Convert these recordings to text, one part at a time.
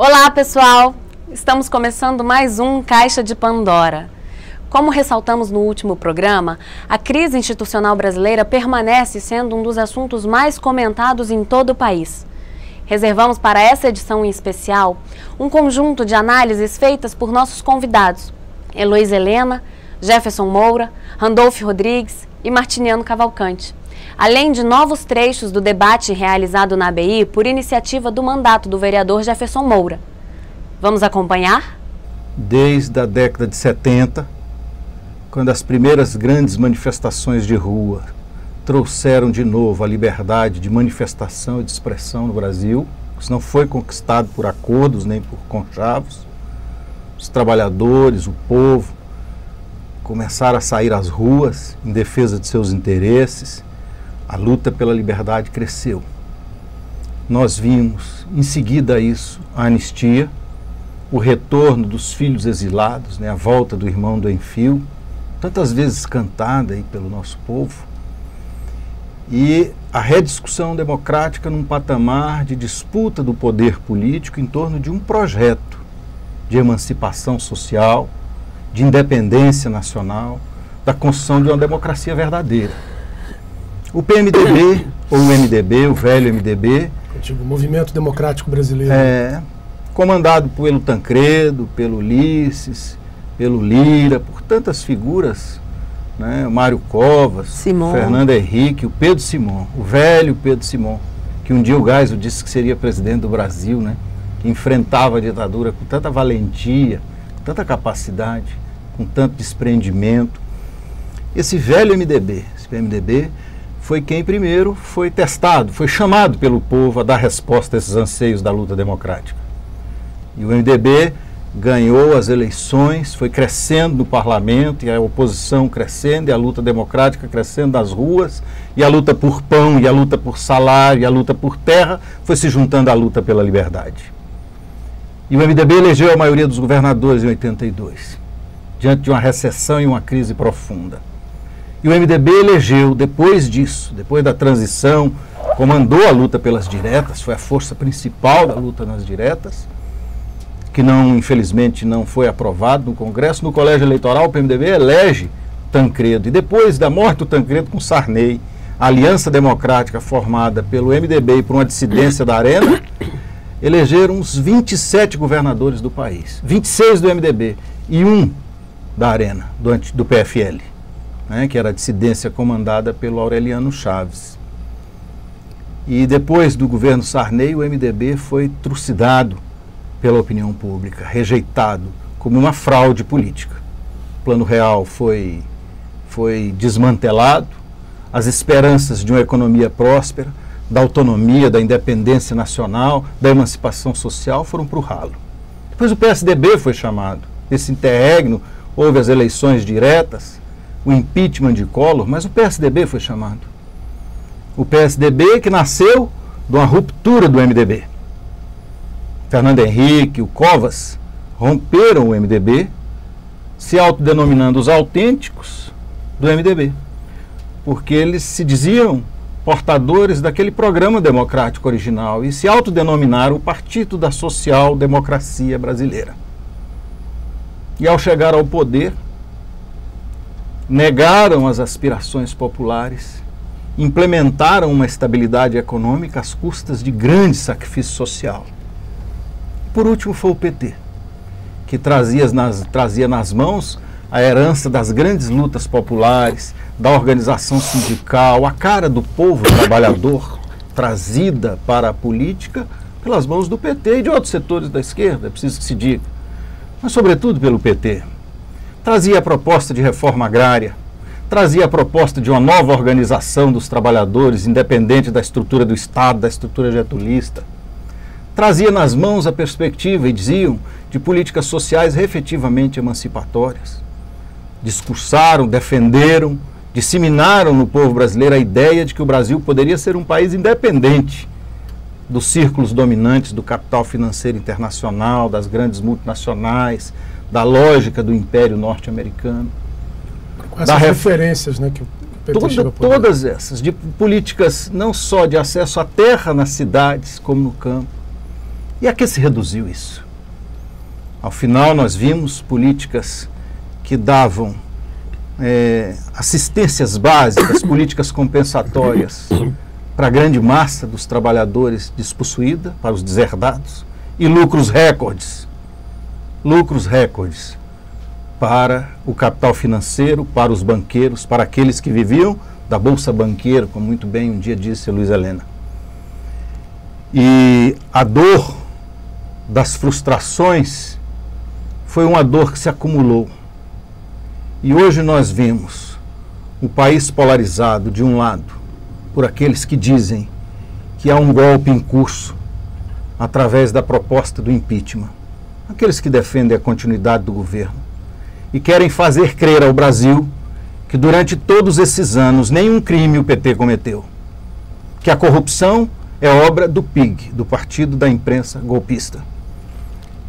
Olá, pessoal! Estamos começando mais um Caixa de Pandora. Como ressaltamos no último programa, a crise institucional brasileira permanece sendo um dos assuntos mais comentados em todo o país. Reservamos para essa edição em especial um conjunto de análises feitas por nossos convidados, Heloísa Helena, Jefferson Moura, Randolfo Rodrigues e Martiniano Cavalcante, além de novos trechos do debate realizado na ABI por iniciativa do mandato do vereador Jefferson Moura. Vamos acompanhar? Desde a década de 70, quando as primeiras grandes manifestações de rua trouxeram de novo a liberdade de manifestação e de expressão no Brasil, isso não foi conquistado por acordos nem por conchavos, os trabalhadores, o povo, começaram a sair às ruas em defesa de seus interesses. A luta pela liberdade cresceu. Nós vimos, em seguida a isso, a anistia, o retorno dos filhos exilados, a volta do irmão do Enfio, tantas vezes cantada aí pelo nosso povo, e a rediscussão democrática num patamar de disputa do poder político em torno de um projeto de emancipação social, de independência nacional, da construção de uma democracia verdadeira. O PMDB, ou o MDB, o velho MDB, o Movimento Democrático Brasileiro, comandado pelo Tancredo, pelo Ulisses, pelo Lira, por tantas figuras, Mário Covas, Simão, Fernando Henrique, o Pedro Simão, o velho Pedro Simão, que um dia o Geisel disse que seria presidente do Brasil, que enfrentava a ditadura com tanta valentia, com tanta capacidade, com tanto desprendimento. Esse velho MDB, esse PMDB, foi quem primeiro foi testado, foi chamado pelo povo a dar resposta a esses anseios da luta democrática. E o MDB ganhou as eleições, foi crescendo no parlamento, e a oposição crescendo, e a luta democrática crescendo nas ruas, e a luta por pão, e a luta por salário, e a luta por terra, foi se juntando à luta pela liberdade. E o MDB elegeu a maioria dos governadores em 82, diante de uma recessão e uma crise profunda. E o MDB elegeu, depois disso, depois da transição, comandou a luta pelas diretas, foi a força principal da luta nas diretas, que infelizmente não foi aprovado no Congresso. No colégio eleitoral, o PMDB elege Tancredo. E depois da morte do Tancredo com Sarney, a aliança democrática formada pelo MDB e por uma dissidência da Arena, elegeram uns 27 governadores do país. 26 do MDB e 1 da Arena, do PFL, que era a dissidência comandada pelo Aureliano Chaves. E depois do governo Sarney, o MDB foi trucidado pela opinião pública, rejeitado como uma fraude política. O Plano Real foi desmantelado, as esperanças de uma economia próspera, da autonomia, da independência nacional, da emancipação social foram para o ralo. Depois o PSDB foi chamado. Esse interregno, houve as eleições diretas, o impeachment de Collor, mas o PSDB foi chamado. O PSDB que nasceu de uma ruptura do MDB. Fernando Henrique, o Covas, romperam o MDB, se autodenominando os autênticos do MDB, porque eles se diziam portadores daquele programa democrático original e se autodenominaram o Partido da Social-Democracia Brasileira. E ao chegar ao poder, negaram as aspirações populares, implementaram uma estabilidade econômica às custas de grande sacrifício social. Por último foi o PT, que trazia nas mãos a herança das grandes lutas populares, da organização sindical, a cara do povo trabalhador, trazida para a política pelas mãos do PT e de outros setores da esquerda, é preciso que se diga, mas sobretudo pelo PT. Trazia a proposta de reforma agrária, trazia a proposta de uma nova organização dos trabalhadores, independente da estrutura do Estado, da estrutura getulista. Trazia nas mãos a perspectiva, e diziam, de políticas sociais efetivamente emancipatórias. Discursaram, defenderam, disseminaram no povo brasileiro a ideia de que o Brasil poderia ser um país independente dos círculos dominantes do capital financeiro internacional, das grandes multinacionais, da lógica do império norte-americano. Com essas referências, que o PT chega a poder. Todas essas, de políticas não só de acesso à terra nas cidades, como no campo, E a que se reduziu isso? Ao final, nós vimos políticas que davam assistências básicas, políticas compensatórias para a grande massa dos trabalhadores despossuída, para os deserdados, e lucros recordes para o capital financeiro, para os banqueiros, para aqueles que viviam da Bolsa Banqueira, como muito bem um dia disse a Luiz Helena. E a dor das frustrações foi uma dor que se acumulou. E hoje nós vimos o país polarizado, de um lado, por aqueles que dizem que há um golpe em curso através da proposta do impeachment, aqueles que defendem a continuidade do governo e querem fazer crer ao Brasil que durante todos esses anos nenhum crime o PT cometeu, que a corrupção é obra do PIG, do Partido da Imprensa Golpista,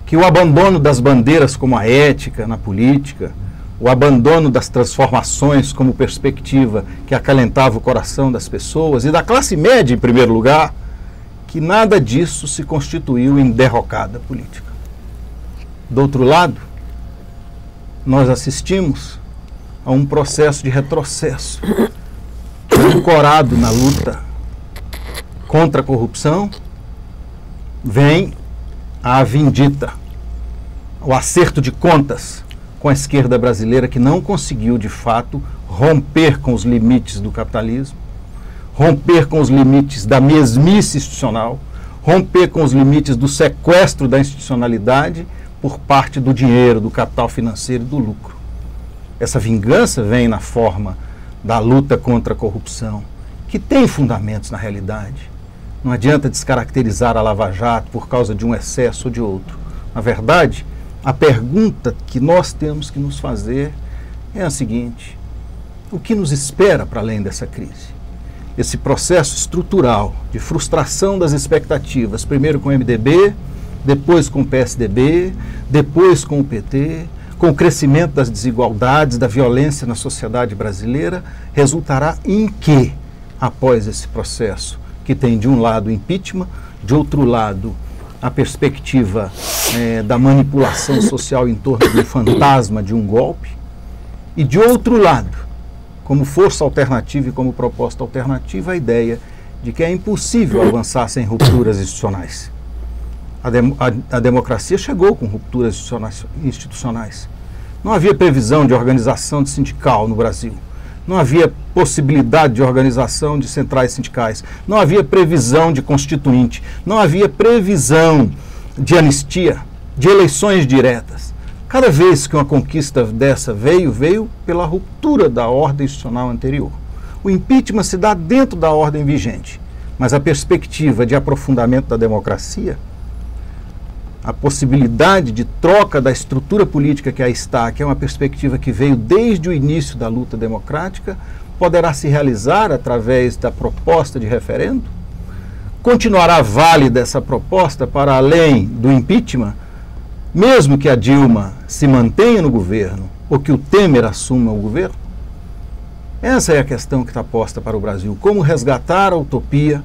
que o abandono das bandeiras como a ética na política, o abandono das transformações como perspectiva que acalentava o coração das pessoas e da classe média em primeiro lugar, que nada disso se constituiu em derrocada política. Do outro lado, nós assistimos a um processo de retrocesso que, ancorado na luta contra a corrupção, vem a vindita, o acerto de contas com a esquerda brasileira, que não conseguiu, de fato, romper com os limites do capitalismo, romper com os limites da mesmice institucional, romper com os limites do sequestro da institucionalidade por parte do dinheiro, do capital financeiro e do lucro. Essa vingança vem na forma da luta contra a corrupção, que tem fundamentos na realidade. Não adianta descaracterizar a Lava Jato por causa de um excesso ou de outro. Na verdade, a pergunta que nós temos que nos fazer é a seguinte: o que nos espera para além dessa crise? Esse processo estrutural de frustração das expectativas, primeiro com o MDB, depois com o PSDB, depois com o PT, com o crescimento das desigualdades, da violência na sociedade brasileira, resultará em quê após esse processo, que tem de um lado o impeachment, de outro lado a perspectiva da manipulação social em torno do fantasma de um golpe, e de outro lado, como força alternativa e como proposta alternativa, a ideia de que é impossível avançar sem rupturas institucionais. A democracia chegou com rupturas institucionais. Não havia previsão de organização de sindical no Brasil. Não havia possibilidade de organização de centrais sindicais. Não havia previsão de constituinte. Não havia previsão de anistia, de eleições diretas. Cada vez que uma conquista dessa veio pela ruptura da ordem institucional anterior. O impeachment se dá dentro da ordem vigente, mas a perspectiva de aprofundamento da democracia, a possibilidade de troca da estrutura política que aí está, que é uma perspectiva que veio desde o início da luta democrática, poderá se realizar através da proposta de referendo? Continuará válida essa proposta para além do impeachment, mesmo que a Dilma se mantenha no governo ou que o Temer assuma o governo? Essa é a questão que está posta para o Brasil. Como resgatar a utopia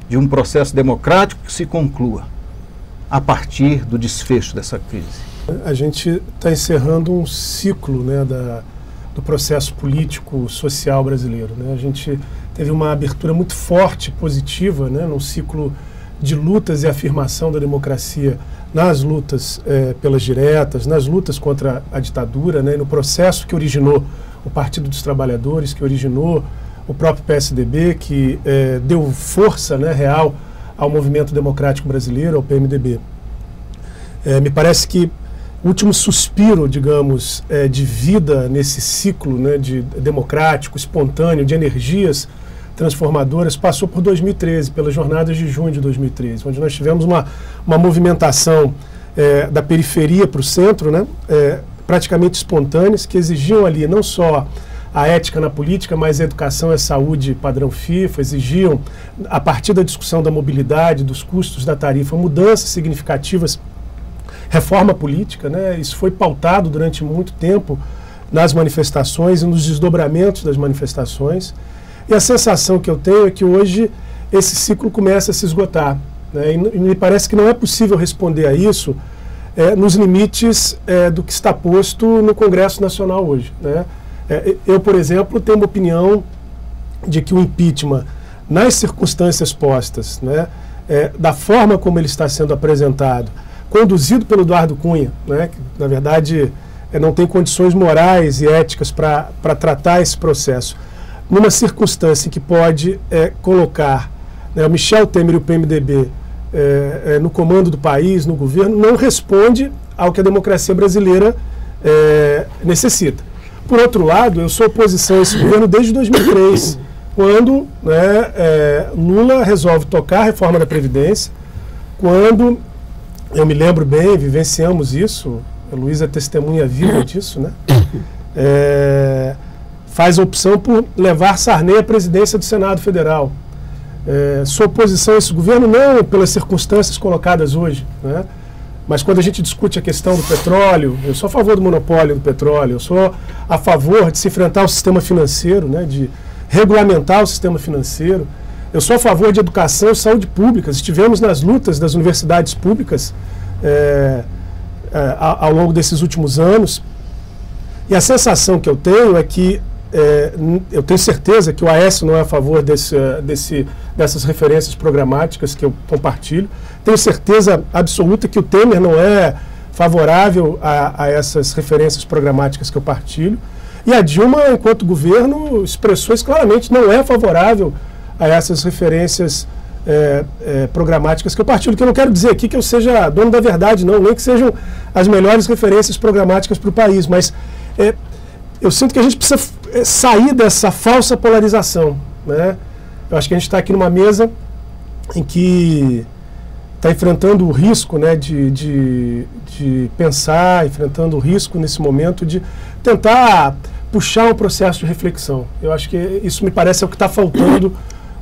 de um processo democrático que se conclua a partir do desfecho dessa crise? A gente está encerrando um ciclo, né, do processo político social brasileiro, né? A gente teve uma abertura muito forte, positiva, né, num ciclo de lutas e afirmação da democracia nas lutas pelas diretas, nas lutas contra a ditadura, né, e no processo que originou o Partido dos Trabalhadores, que originou o próprio PSDB, que deu força, né, real ao movimento democrático brasileiro, ao PMDB. Me parece que o último suspiro, digamos, de vida nesse ciclo, né, de democrático, espontâneo, de energias transformadoras, passou por 2013, pelas jornadas de junho de 2013, onde nós tivemos uma movimentação da periferia para o centro, né, praticamente espontâneas, que exigiam ali não só a ética na política, mas a educação e a saúde padrão FIFA, exigiam, a partir da discussão da mobilidade, dos custos da tarifa, mudanças significativas, reforma política, né? Isso foi pautado durante muito tempo nas manifestações e nos desdobramentos das manifestações. E a sensação que eu tenho é que hoje esse ciclo começa a se esgotar, né? E me parece que não é possível responder a isso nos limites do que está posto no Congresso Nacional hoje, né? Eu, por exemplo, tenho uma opinião de que o impeachment, nas circunstâncias postas, né, da forma como ele está sendo apresentado, conduzido pelo Eduardo Cunha, né, que, na verdade, não tem condições morais e éticas para tratar esse processo, numa circunstância que pode colocar, né, o Michel Temer e o PMDB no comando do país, no governo, não responde ao que a democracia brasileira necessita. Por outro lado, eu sou oposição a esse governo desde 2003, quando, né, Lula resolve tocar a reforma da Previdência, quando, eu me lembro bem, vivenciamos isso, a Luísa é testemunha viva disso, né? Faz a opção por levar Sarney à presidência do Senado Federal. Sou oposição a esse governo não pelas circunstâncias colocadas hoje, né? Mas quando a gente discute a questão do petróleo, eu sou a favor do monopólio do petróleo, eu sou a favor de se enfrentar o sistema financeiro, né, de regulamentar o sistema financeiro, eu sou a favor de educação e saúde públicas. Estivemos nas lutas das universidades públicas ao longo desses últimos anos, e a sensação que eu tenho é que eu tenho certeza que o Aécio não é a favor dessas referências programáticas que eu compartilho. Tenho certeza absoluta que o Temer não é favorável a essas referências programáticas que eu partilho. E a Dilma, enquanto governo, expressou isso claramente, não é favorável a essas referências programáticas que eu partilho. Que eu não quero dizer aqui que eu seja dono da verdade, não, nem que sejam as melhores referências programáticas para o país, mas eu sinto que a gente precisa sair dessa falsa polarização, né? Eu acho que a gente está aqui numa mesa em que está enfrentando o risco, né, de pensar, enfrentando o risco nesse momento de tentar puxar um processo de reflexão. Eu acho que isso me parece é o que está faltando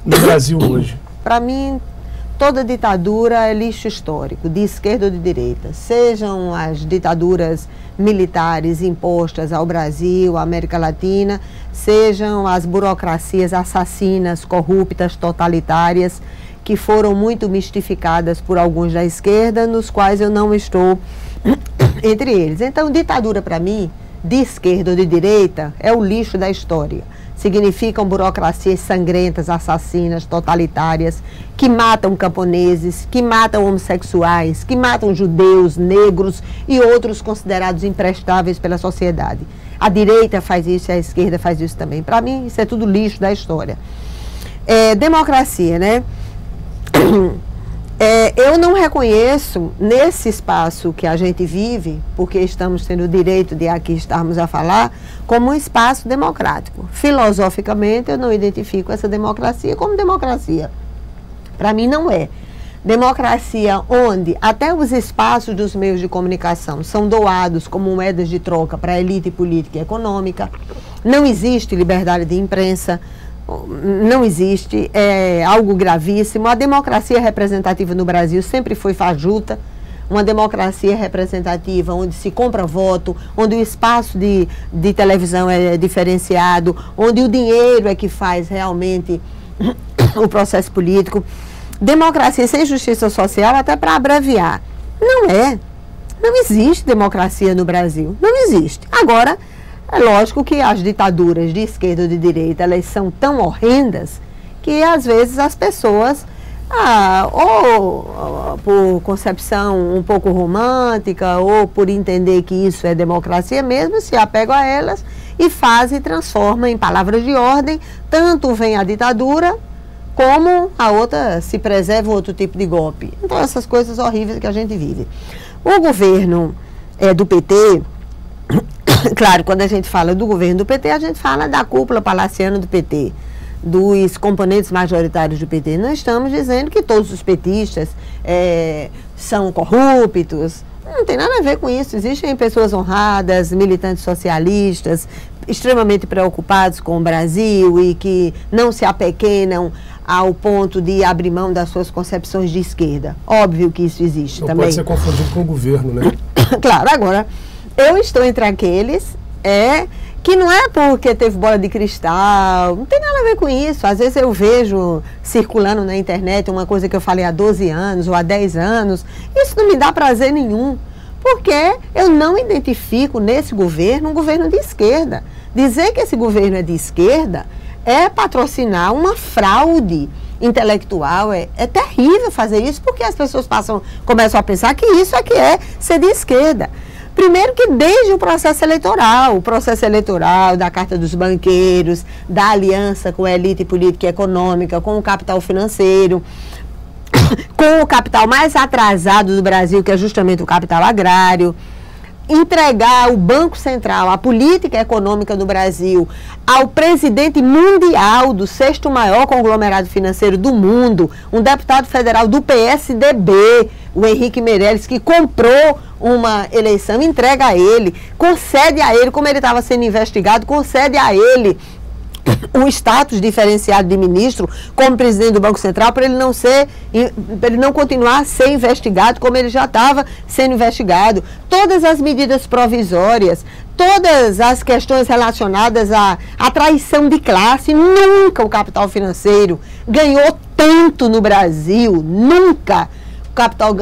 no Brasil hoje. Para mim, toda ditadura é lixo histórico, de esquerda ou de direita. Sejam as ditaduras militares impostas ao Brasil, à América Latina, sejam as burocracias assassinas, corruptas, totalitárias, que foram muito mistificadas por alguns da esquerda, nos quais eu não estou entre eles. Então, ditadura para mim, de esquerda ou de direita, é o lixo da história. Significam burocracias sangrentas, assassinas, totalitárias, que matam camponeses, que matam homossexuais, que matam judeus, negros e outros considerados imprestáveis pela sociedade. A direita faz isso e a esquerda faz isso também. Para mim, isso é tudo lixo da história. Democracia, né? Eu não reconheço nesse espaço que a gente vive, porque estamos tendo o direito de aqui estarmos a falar, como um espaço democrático. Filosoficamente, eu não identifico essa democracia como democracia. Para mim, não é. Democracia onde até os espaços dos meios de comunicação são doados como moedas de troca para a elite política e econômica. Não existe liberdade de imprensa. Não existe, é algo gravíssimo. A democracia representativa no Brasil sempre foi fajuta, uma democracia representativa onde se compra voto, onde o espaço de televisão é diferenciado, onde o dinheiro é que faz realmente o processo político. Democracia sem justiça social, até para abreviar, não é. Não existe democracia no Brasil, não existe. Agora, é lógico que as ditaduras de esquerda ou de direita, elas são tão horrendas que às vezes as pessoas, ou por concepção um pouco romântica, ou por entender que isso é democracia mesmo, se apegam a elas e fazem e transformam em palavras de ordem, tanto vem a ditadura, como a outra se preserva outro tipo de golpe. Então essas coisas horríveis que a gente vive. O governo do PT... Claro, quando a gente fala do governo do PT, a gente fala da cúpula palaciana do PT, dos componentes majoritários do PT. Não estamos dizendo que todos os petistas são corruptos. Não tem nada a ver com isso. Existem pessoas honradas, militantes socialistas, extremamente preocupados com o Brasil e que não se apequenam ao ponto de abrir mão das suas concepções de esquerda. Óbvio que isso existe não também. Pode ser confundido com o governo, né? Claro, agora... Eu estou entre aqueles que não é porque teve bola de cristal, não tem nada a ver com isso. Às vezes eu vejo circulando na internet uma coisa que eu falei há 12 anos ou há 10 anos, isso não me dá prazer nenhum, porque eu não identifico nesse governo um governo de esquerda. Dizer que esse governo é de esquerda é patrocinar uma fraude intelectual, é terrível fazer isso, porque as pessoas começam a pensar que isso é que é ser de esquerda. Primeiro que desde o processo eleitoral da Carta dos Banqueiros, da aliança com a elite política e econômica, com o capital financeiro, com o capital mais atrasado do Brasil, que é justamente o capital agrário, entregar o Banco Central, a política econômica do Brasil, ao presidente mundial do 6º maior conglomerado financeiro do mundo, um deputado federal do PSDB, o Henrique Meirelles, que comprou uma eleição, entrega a ele, concede a ele, como ele estava sendo investigado, concede a ele o status diferenciado de ministro como presidente do Banco Central, para ele não continuar a ser investigado como ele já estava sendo investigado. Todas as medidas provisórias, todas as questões relacionadas à traição de classe, nunca o capital financeiro ganhou tanto no Brasil, nunca. O capital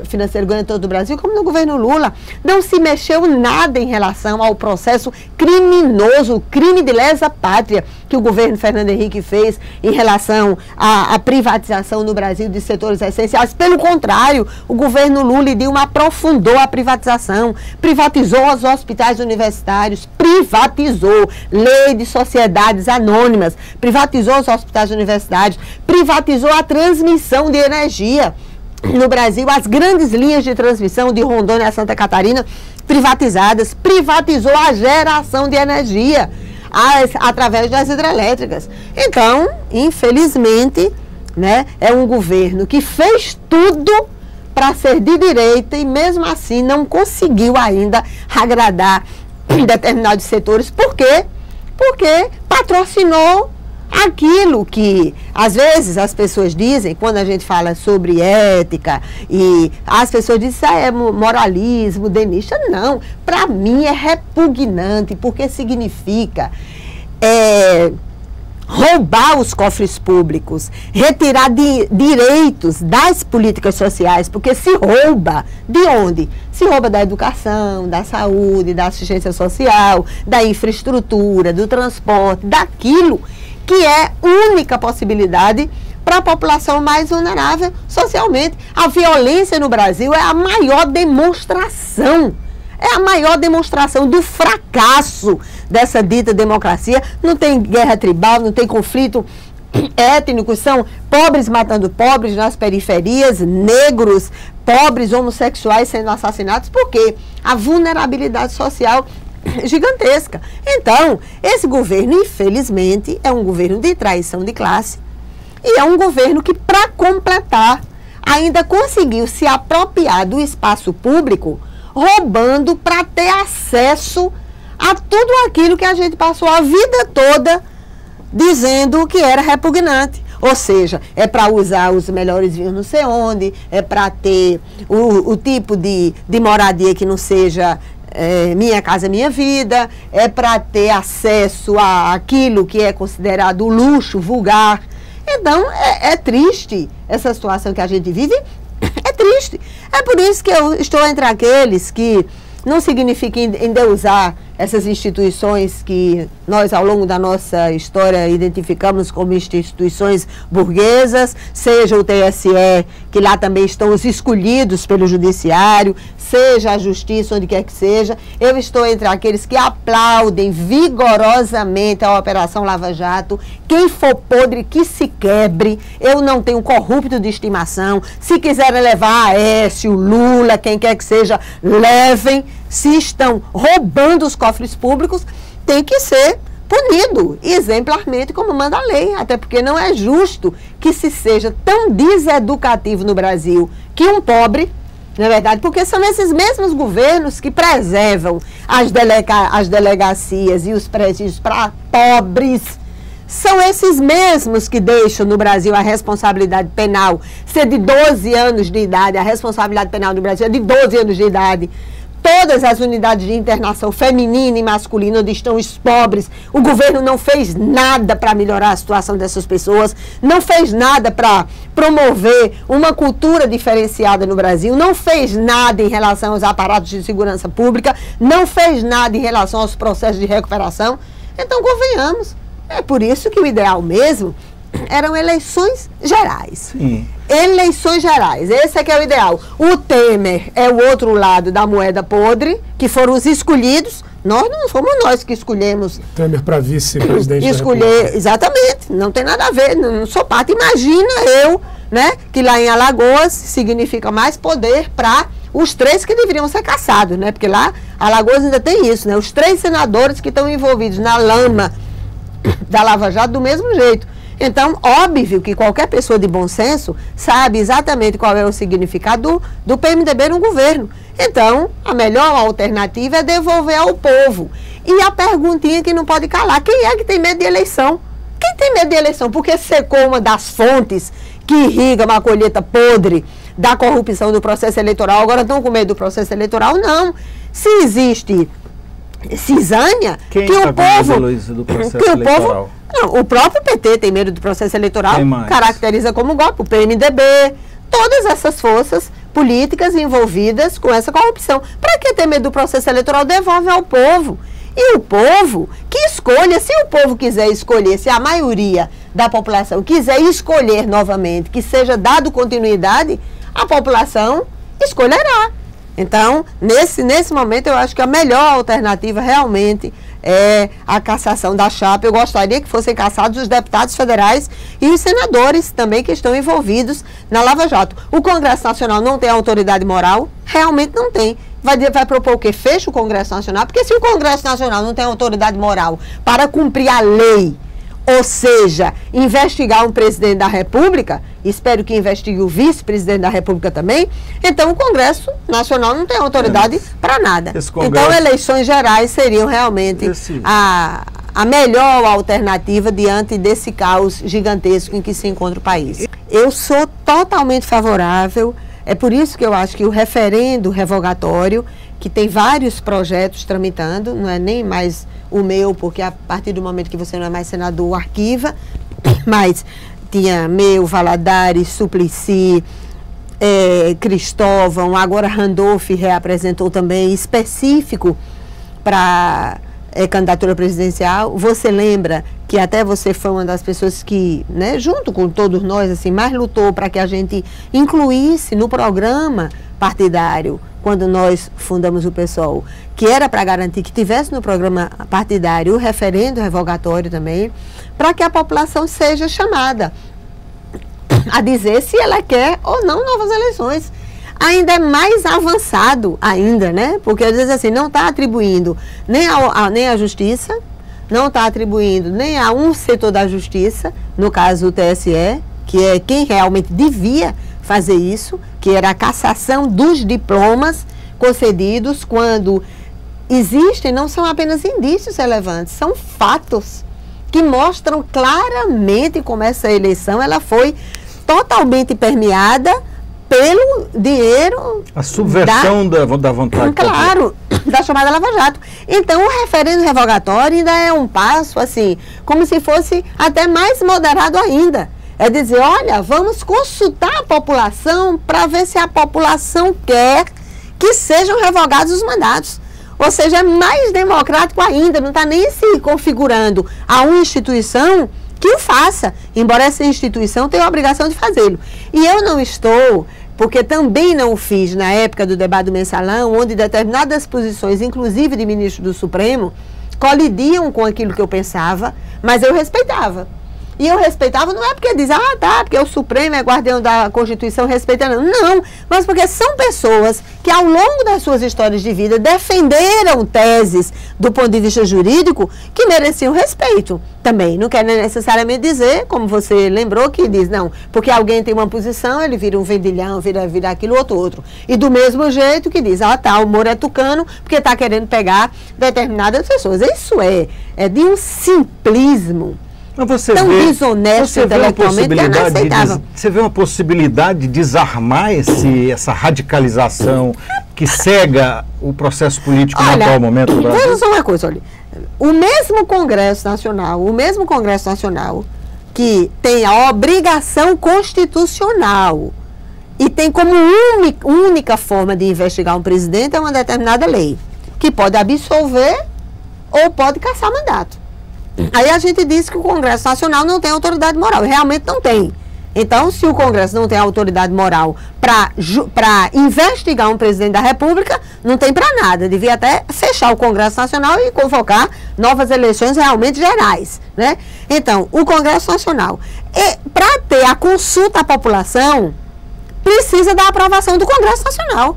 financeiro ganha todo o Brasil, como no governo Lula. Não se mexeu nada em relação ao processo criminoso, o crime de lesa pátria que o governo Fernando Henrique fez em relação à privatização no Brasil de setores essenciais. Pelo contrário, o governo Lula e Dilma aprofundou a privatização, privatizou os hospitais universitários, privatizou lei de sociedades anônimas, privatizou os hospitais universitários, privatizou a transmissão de energia. No Brasil, as grandes linhas de transmissão de Rondônia a Santa Catarina privatizadas, privatizou a geração de energia através das hidrelétricas. Então, infelizmente, né, é um governo que fez tudo para ser de direita e mesmo assim não conseguiu ainda agradar determinados setores. Por quê? Porque patrocinou aquilo que, às vezes, as pessoas dizem, quando a gente fala sobre ética, e as pessoas dizem que é moralismo, denista. Não, para mim é repugnante, porque significa roubar os cofres públicos, retirar direitos das políticas sociais, porque se rouba de onde? Se rouba da educação, da saúde, da assistência social, da infraestrutura, do transporte, daquilo que é única possibilidade para a população mais vulnerável socialmente. A violência no Brasil é a maior demonstração do fracasso dessa dita democracia. Não tem guerra tribal, não tem conflito étnico, são pobres matando pobres nas periferias, negros, pobres, homossexuais sendo assassinados, porque a vulnerabilidade social gigantesca. Então, esse governo, infelizmente, é um governo de traição de classe e é um governo que, para completar, ainda conseguiu se apropriar do espaço público, roubando para ter acesso a tudo aquilo que a gente passou a vida toda dizendo que era repugnante. Ou seja, é para usar os melhores vinhos não sei onde, é para ter o tipo de moradia que não seja Minha Casa Minha Vida, é para ter acesso àquilo que é considerado luxo vulgar. Então, é triste essa situação que a gente vive, é triste. É por isso que eu estou entre aqueles que não significa endeusar essas instituições que nós, ao longo da nossa história, identificamos como instituições burguesas, seja o TSE, que lá também estão os escolhidos pelo judiciário, seja a justiça, onde quer que seja. Eu estou entre aqueles que aplaudem vigorosamente a Operação Lava Jato. Quem for podre, que se quebre. Eu não tenho corrupto de estimação. Se quiserem levar Aécio, Lula, quem quer que seja, levem. Se estão roubando os cofres públicos, tem que ser punido exemplarmente como manda a lei, até porque não é justo que se seja tão deseducativo no Brasil que um pobre, não é verdade? Porque são esses mesmos governos que preservam as delegacias e os presídios para pobres. São esses mesmos que deixam no Brasil a responsabilidade penal ser de 12 anos de idade. A responsabilidade penal no Brasil é de 12 anos de idade. todas as unidades de internação feminina e masculina, onde estão os pobres. O governo não fez nada para melhorar a situação dessas pessoas, não fez nada para promover uma cultura diferenciada no Brasil, não fez nada em relação aos aparatos de segurança pública, não fez nada em relação aos processos de recuperação. Então, convenhamos, é por isso que o ideal mesmo eram eleições gerais. Sim. Eleições gerais, esse é que é o ideal. O Temer é o outro lado da moeda podre, que foram os escolhidos. Nós não fomos nós que escolhemos. Temer para vice-presidente. Escolher, exatamente, não tem nada a ver, não sou parte. Imagina eu, né, que lá em Alagoas significa mais poder para os 3 que deveriam ser caçados, né? Porque lá, Alagoas ainda tem isso, né? Os 3 senadores que estão envolvidos na lama da Lava Jato do mesmo jeito. Então, óbvio que qualquer pessoa de bom senso sabe exatamente qual é o significado do PMDB no governo. Então, a melhor alternativa é devolver ao povo. E a perguntinha que não pode calar, quem é que tem medo de eleição? Quem tem medo de eleição? Porque secou uma das fontes que irriga uma colheita podre da corrupção do processo eleitoral. Agora estão com medo do processo eleitoral? Não. Se existe cisânia, quem que o povo... do processo eleitoral? Não, o próprio PT tem medo do processo eleitoral, caracteriza como golpe, o PMDB, todas essas forças políticas envolvidas com essa corrupção. Para que ter medo do processo eleitoral? Devolve ao povo. E o povo que escolha, se o povo quiser escolher, se a maioria da população quiser escolher novamente, que seja dado continuidade, a população escolherá. Então, nesse momento, eu acho que a melhor alternativa realmente é a cassação da chapa. Eu gostaria que fossem cassados os deputados federais e os senadores também que estão envolvidos na Lava Jato. O Congresso Nacional não tem autoridade moral? Realmente não tem. Vai propor o quê? Fecha o Congresso Nacional? Porque se o Congresso Nacional não tem autoridade moral para cumprir a lei, ou seja, investigar um presidente da República, espero que investigue o vice-presidente da República também, então o Congresso Nacional não tem autoridade para nada. Então eleições gerais seriam realmente a melhor alternativa diante desse caos gigantesco em que se encontra o país. Eu sou totalmente favorável, é por isso que eu acho que o referendo revogatório, que tem vários projetos tramitando, não é nem mais o meu, porque a partir do momento que você não é mais senador, arquiva, mas tinha meu, Valadares, Suplicy, Cristóvão, agora Randolph reapresentou também, específico para candidatura presidencial. Você lembra que até você foi uma das pessoas que, né, junto com todos nós, assim, mais lutou para que a gente incluísse no programa partidário, quando nós fundamos o PSOL, que era para garantir que tivesse no programa partidário o referendo revogatório também, para que a população seja chamada a dizer se ela quer ou não novas eleições. Ainda é mais avançado ainda, né? Porque às vezes assim, não está atribuindo nem a justiça, não está atribuindo nem a um setor da justiça, no caso o TSE, que é quem realmente devia fazer isso, que era a cassação dos diplomas concedidos quando existem, não são apenas indícios relevantes, são fatos que mostram claramente como essa eleição ela foi totalmente permeada pelo dinheiro... A subversão da vontade. Claro, da chamada Lava Jato. Então, o referendo revogatório ainda é um passo, assim, como se fosse até mais moderado ainda. É dizer, olha, vamos consultar a população para ver se a população quer que sejam revogados os mandatos. Ou seja, é mais democrático ainda, não está nem se configurando a uma instituição que o faça, embora essa instituição tenha a obrigação de fazê-lo. E eu não estou, porque também não o fiz na época do debate do Mensalão, onde determinadas posições, inclusive de ministro do Supremo, colidiam com aquilo que eu pensava, mas eu respeitava. E eu respeitava não é porque diz, porque o Supremo é guardião da Constituição, respeita não, mas porque são pessoas que ao longo das suas histórias de vida defenderam teses do ponto de vista jurídico que mereciam respeito também. Não quer necessariamente dizer, como você lembrou, que diz, não, porque alguém tem uma posição, ele vira um vendilhão, vira aquilo outro. E do mesmo jeito que diz, o Moro é tucano porque está querendo pegar determinadas pessoas. Isso é de um simplismo tão desonesto intelectualmente que é inaceitável. Você vê uma possibilidade de desarmar essa radicalização que cega o processo político no atual momento do Brasil? Veja só uma coisa, olha. O mesmo Congresso Nacional que tem a obrigação constitucional e tem como única forma de investigar um presidente é uma determinada lei, que pode absolver ou pode cassar mandato. Aí a gente diz que o Congresso Nacional não tem autoridade moral, e realmente não tem. Então, se o Congresso não tem autoridade moral para investigar um presidente da República, não tem para nada. Devia até fechar o Congresso Nacional e convocar novas eleições realmente gerais, né? Então, o Congresso Nacional, para ter a consulta à população, precisa da aprovação do Congresso Nacional.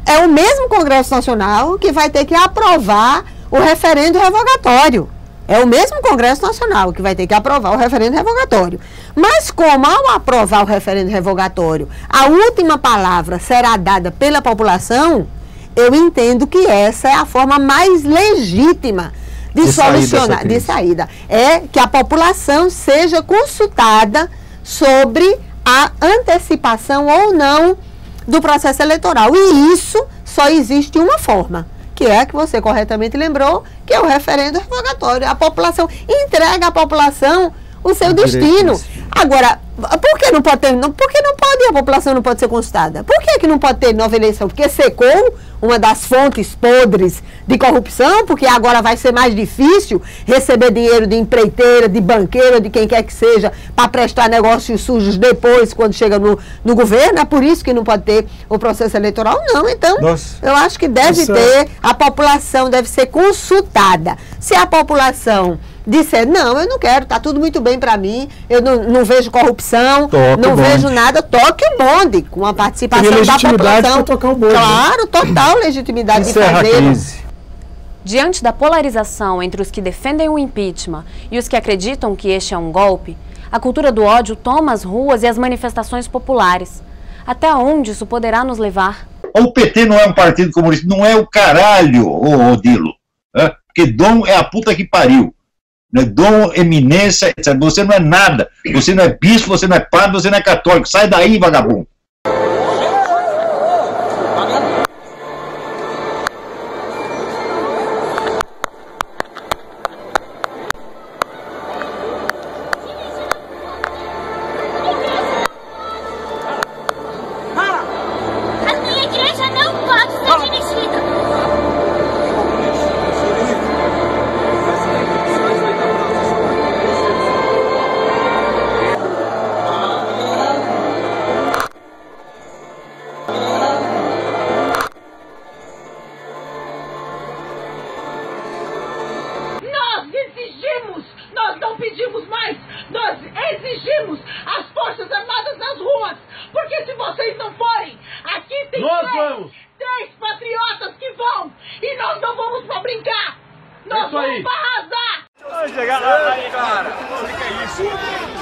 É o mesmo Congresso Nacional que vai ter que aprovar o referendo revogatório. É o mesmo Congresso Nacional que vai ter que aprovar o referendo revogatório. Mas como ao aprovar o referendo revogatório, a última palavra será dada pela população, eu entendo que essa é a forma mais legítima de solucionar, de saída. É que a população seja consultada sobre a antecipação ou não do processo eleitoral. E isso só existe uma forma, que é a que você corretamente lembrou, que é o referendo revogatório. A população entrega à população o seu destino. Agora, por que não pode ter? Por que não pode? A população não pode ser consultada. Por que não pode ter nova eleição? Porque secou uma das fontes podres de corrupção, porque agora vai ser mais difícil receber dinheiro de empreiteira, de banqueira, de quem quer que seja, para prestar negócios sujos depois, quando chega no governo. É por isso que não pode ter o processo eleitoral? Não. Então, eu acho que deve ter, a população deve ser consultada. Se a população disser, não, eu não quero, tá tudo muito bem para mim, eu não vejo corrupção, não vejo nada, toque o bonde, com a participação da população. Tocar o bonde, claro, total legitimidade de fazer. Diante da polarização entre os que defendem o impeachment e os que acreditam que este é um golpe, a cultura do ódio toma as ruas e as manifestações populares. Até onde isso poderá nos levar? O PT não é um partido comunista, não é o caralho, ô Odilo. Porque Dom é a puta que pariu. Dom, eminência, etc. Você não é nada. Você não é bispo, você não é padre, você não é católico. Sai daí, vagabundo.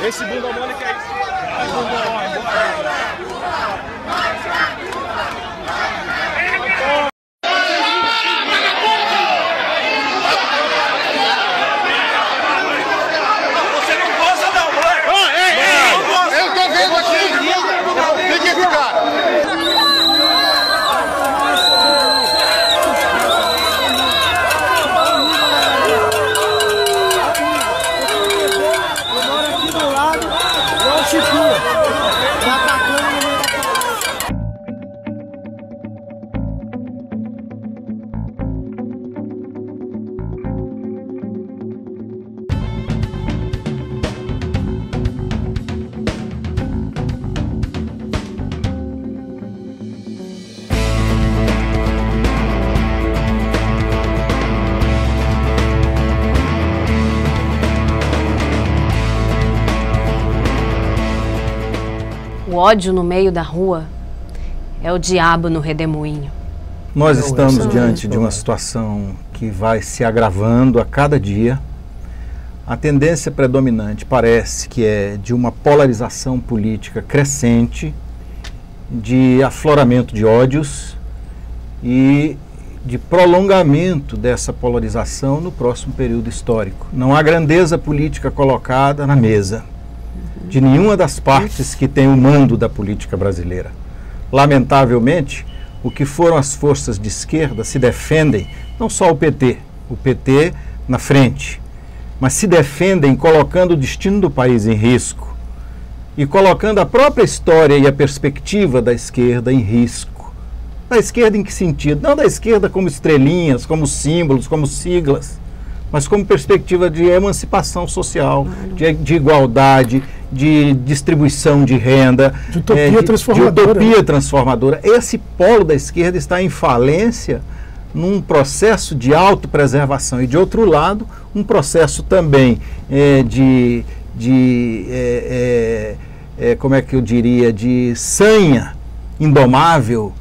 Esse bunda mole que é isso. Você não gosta não, moleque. Eu tô vendo aqui. Fique esse cara. O ódio no meio da rua é o diabo no redemoinho. Nós estamos diante de uma situação que vai se agravando a cada dia. A tendência predominante parece que é de uma polarização política crescente, de afloramento de ódios e de prolongamento dessa polarização no próximo período histórico. Não há grandeza política colocada na mesa de nenhuma das partes que tem o mando da política brasileira. Lamentavelmente, o que foram as forças de esquerda se defendem, não só o PT na frente, mas se defendem colocando o destino do país em risco e colocando a própria história e a perspectiva da esquerda em risco. Da esquerda em que sentido? Não da esquerda como estrelinhas, como símbolos, como siglas, mas como perspectiva de emancipação social, de igualdade, de distribuição de renda, de utopia transformadora. De utopia transformadora. Esse polo da esquerda está em falência num processo de autopreservação e, de outro lado, um processo também como é que eu diria, de sanha indomável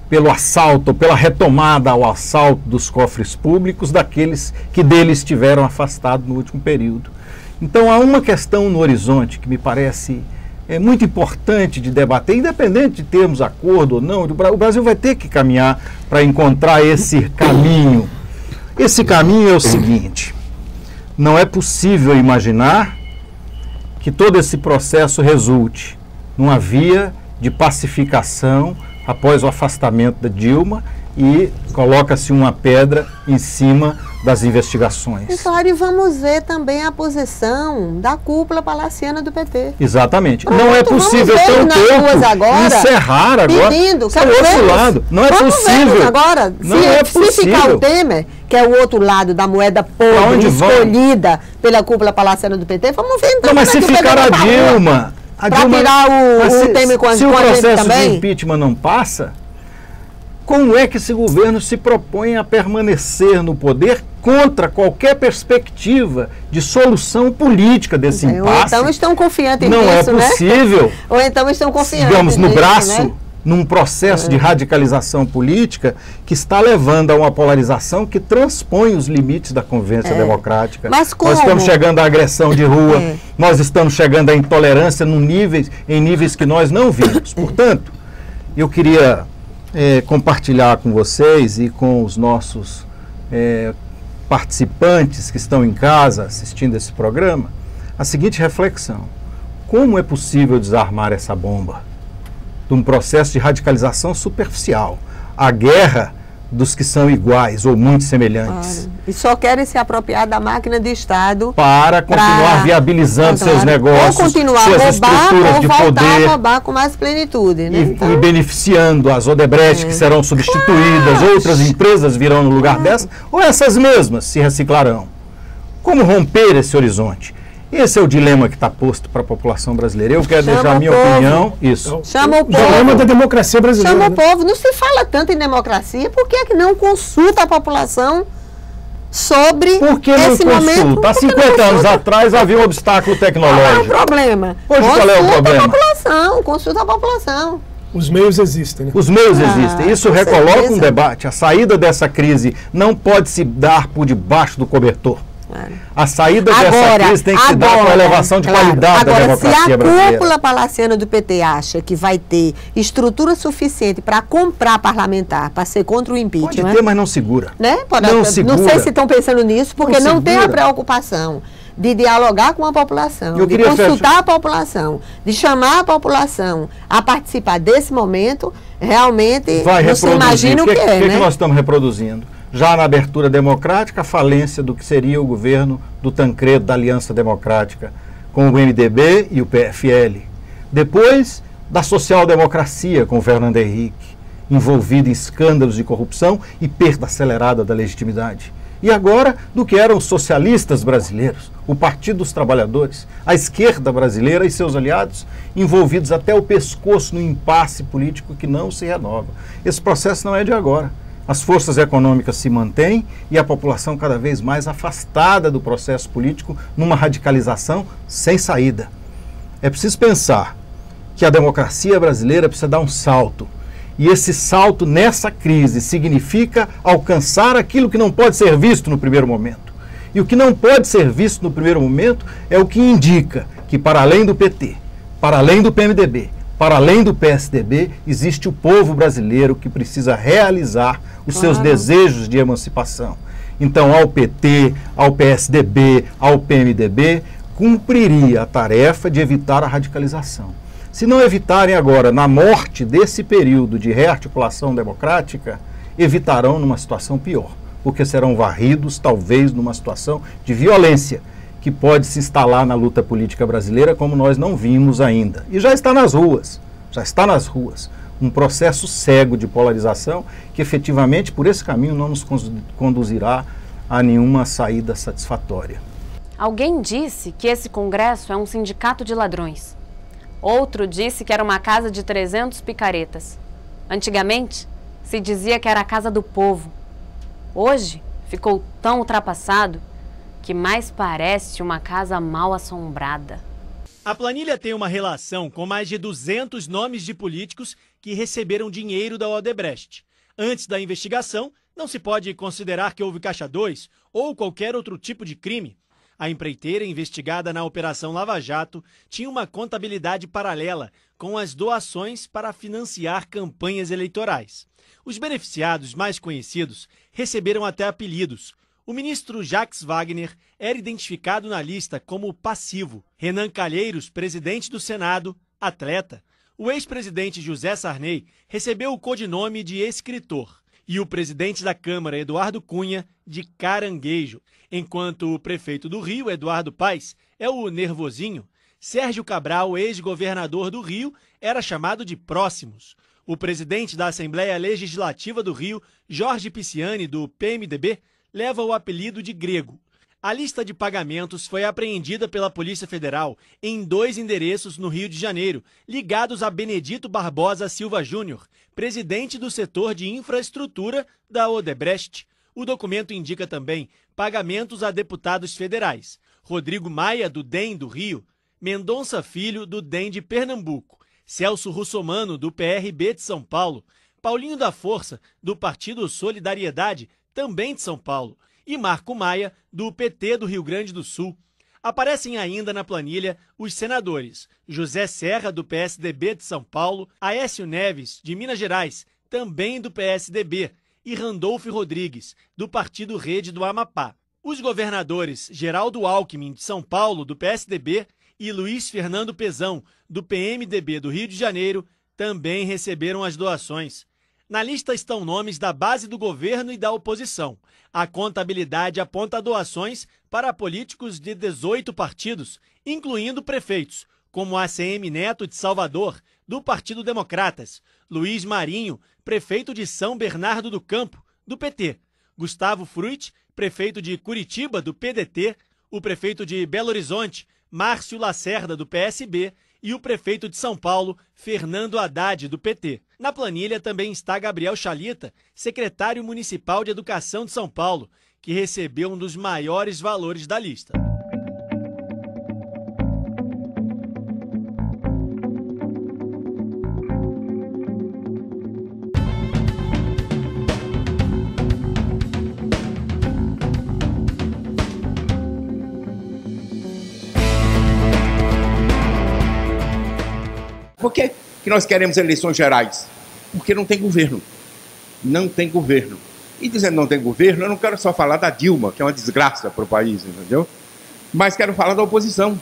pelo assalto, pela retomada ao assalto dos cofres públicos daqueles que deles estiveram afastados no último período. Então há uma questão no horizonte que me parece muito importante de debater, independente de termos acordo ou não. O Brasil vai ter que caminhar para encontrar esse caminho. Esse caminho é o seguinte: não é possível imaginar que todo esse processo resulte numa via de pacificação após o afastamento da Dilma e coloca-se uma pedra em cima das investigações. E claro, e vamos ver também a posição da cúpula palaciana do PT. Exatamente. Pronto, não é possível encerrar agora. Pedindo, outro lado. Não é possível. Agora, se ficar o Temer, que é o outro lado da moeda podre escolhida pela cúpula palaciana do PT, vamos ver então. Não, mas se ficar a Dilma... Para tirar o Temer com a gente também. Se o processo de impeachment não passa, como é que esse governo se propõe a permanecer no poder contra qualquer perspectiva de solução política desse impasse? Ou então estão confiantes nisso, né? Não é possível. Ou então estão confiantes digamos, no braço, né? Num processo de radicalização política que está levando a uma polarização que transpõe os limites da convivência democrática. Mas como? Nós estamos chegando à agressão de rua, nós estamos chegando à intolerância em níveis que nós não vimos. Portanto, eu queria compartilhar com vocês e com os nossos participantes que estão em casa assistindo esse programa a seguinte reflexão: como é possível desarmar essa bomba de um processo de radicalização superficial, a guerra dos que são iguais ou muito semelhantes? E só querem se apropriar da máquina de Estado para continuar viabilizando seus negócios, ou continuar suas a roubar, estruturas ou de voltar poder, a roubar com mais plenitude. Né? E beneficiando as Odebrecht, que serão substituídas, outras empresas virão no lugar dessas, ou essas mesmas se reciclarão. Como romper esse horizonte? Esse é o dilema que está posto para a população brasileira. Eu quero deixar a minha opinião. Isso. Chama o povo. O dilema da democracia brasileira. Chama o povo. Não se fala tanto em democracia, por que é que não consulta a população sobre por que não esse momento? Há 50 anos atrás havia um obstáculo tecnológico. Qual é o problema? Hoje qual é o problema? Consulta a população. Os meios existem. Né? Os meios existem. Isso recoloca um debate. A saída dessa crise não pode se dar por debaixo do cobertor. A saída dessa crise tem que se dar com a elevação de qualidade da democracia brasileira. Se a cúpula palaciana do PT acha que vai ter estrutura suficiente para comprar parlamentar, para ser contra o impeachment... Pode ter, mas não segura. Né? Não sei se estão pensando nisso, porque não tem a preocupação de dialogar com a população, de consultar a população, de chamar a população a participar desse momento. Realmente, não se imagina o que é, né? O que nós estamos reproduzindo? Já na abertura democrática, a falência do que seria o governo do Tancredo, da Aliança Democrática, com o MDB e o PFL. Depois, da social-democracia, com o Fernando Henrique, envolvido em escândalos de corrupção e perda acelerada da legitimidade. E agora, do que eram os socialistas brasileiros, o Partido dos Trabalhadores, a esquerda brasileira e seus aliados, envolvidos até o pescoço no impasse político que não se renova. Esse processo não é de agora. As forças econômicas se mantêm e a população cada vez mais afastada do processo político numa radicalização sem saída. É preciso pensar que a democracia brasileira precisa dar um salto. E esse salto nessa crise significa alcançar aquilo que não pode ser visto no primeiro momento. E o que não pode ser visto no primeiro momento é o que indica que, para além do PT, para além do PMDB, para além do PSDB, existe o povo brasileiro que precisa realizar os seus desejos de emancipação. Então, ao PT, ao PSDB, ao PMDB, cumpriria a tarefa de evitar a radicalização. Se não evitarem agora, na morte desse período de rearticulação democrática, evitarão numa situação pior, porque serão varridos, talvez, numa situação de violência, que pode se instalar na luta política brasileira como nós não vimos ainda. E já está nas ruas, um processo cego de polarização que efetivamente, por esse caminho, não nos conduzirá a nenhuma saída satisfatória. Alguém disse que esse Congresso é um sindicato de ladrões. Outro disse que era uma casa de 300 picaretas. Antigamente, se dizia que era a casa do povo. Hoje, ficou tão ultrapassado que mais parece uma casa mal assombrada. A planilha tem uma relação com mais de 200 nomes de políticos que receberam dinheiro da Odebrecht. Antes da investigação, não se pode considerar que houve Caixa 2 ou qualquer outro tipo de crime. A empreiteira investigada na Operação Lava Jato tinha uma contabilidade paralela com as doações para financiar campanhas eleitorais. Os beneficiados mais conhecidos receberam até apelidos. O ministro Jacques Wagner era identificado na lista como passivo. Renan Calheiros, presidente do Senado, atleta. O ex-presidente José Sarney recebeu o codinome de escritor. E o presidente da Câmara, Eduardo Cunha, de caranguejo. Enquanto o prefeito do Rio, Eduardo Paes, é o nervosinho, Sérgio Cabral, ex-governador do Rio, era chamado de Próximos. O presidente da Assembleia Legislativa do Rio, Jorge Pisciani, do PMDB, leva o apelido de Grego. A lista de pagamentos foi apreendida pela Polícia Federal em 2 endereços no Rio de Janeiro, ligados a Benedito Barbosa Silva Júnior, presidente do setor de infraestrutura da Odebrecht. O documento indica também pagamentos a deputados federais: Rodrigo Maia, do DEM do Rio, Mendonça Filho, do DEM de Pernambuco, Celso Russomano, do PRB de São Paulo, Paulinho da Força, do Partido Solidariedade, também de São Paulo, e Marco Maia, do PT do Rio Grande do Sul. Aparecem ainda na planilha os senadores José Serra, do PSDB de São Paulo, Aécio Neves, de Minas Gerais, também do PSDB, e Randolfo Rodrigues, do Partido Rede do Amapá. Os governadores Geraldo Alckmin, de São Paulo, do PSDB, e Luiz Fernando Pezão, do PMDB do Rio de Janeiro, também receberam as doações. Na lista estão nomes da base do governo e da oposição. A contabilidade aponta doações para políticos de 18 partidos, incluindo prefeitos, como ACM Neto de Salvador, do Partido Democratas, Luiz Marinho, prefeito de São Bernardo do Campo, do PT, Gustavo Fruit, prefeito de Curitiba, do PDT, o prefeito de Belo Horizonte, Márcio Lacerda, do PSB, e o prefeito de São Paulo, Fernando Haddad, do PT. Na planilha também está Gabriel Chalita, secretário municipal de Educação de São Paulo, que recebeu um dos maiores valores da lista. Por que nós queremos eleições gerais? Porque não tem governo. Não tem governo. E dizendo não tem governo, eu não quero só falar da Dilma, que é uma desgraça para o país, entendeu? Mas quero falar da oposição.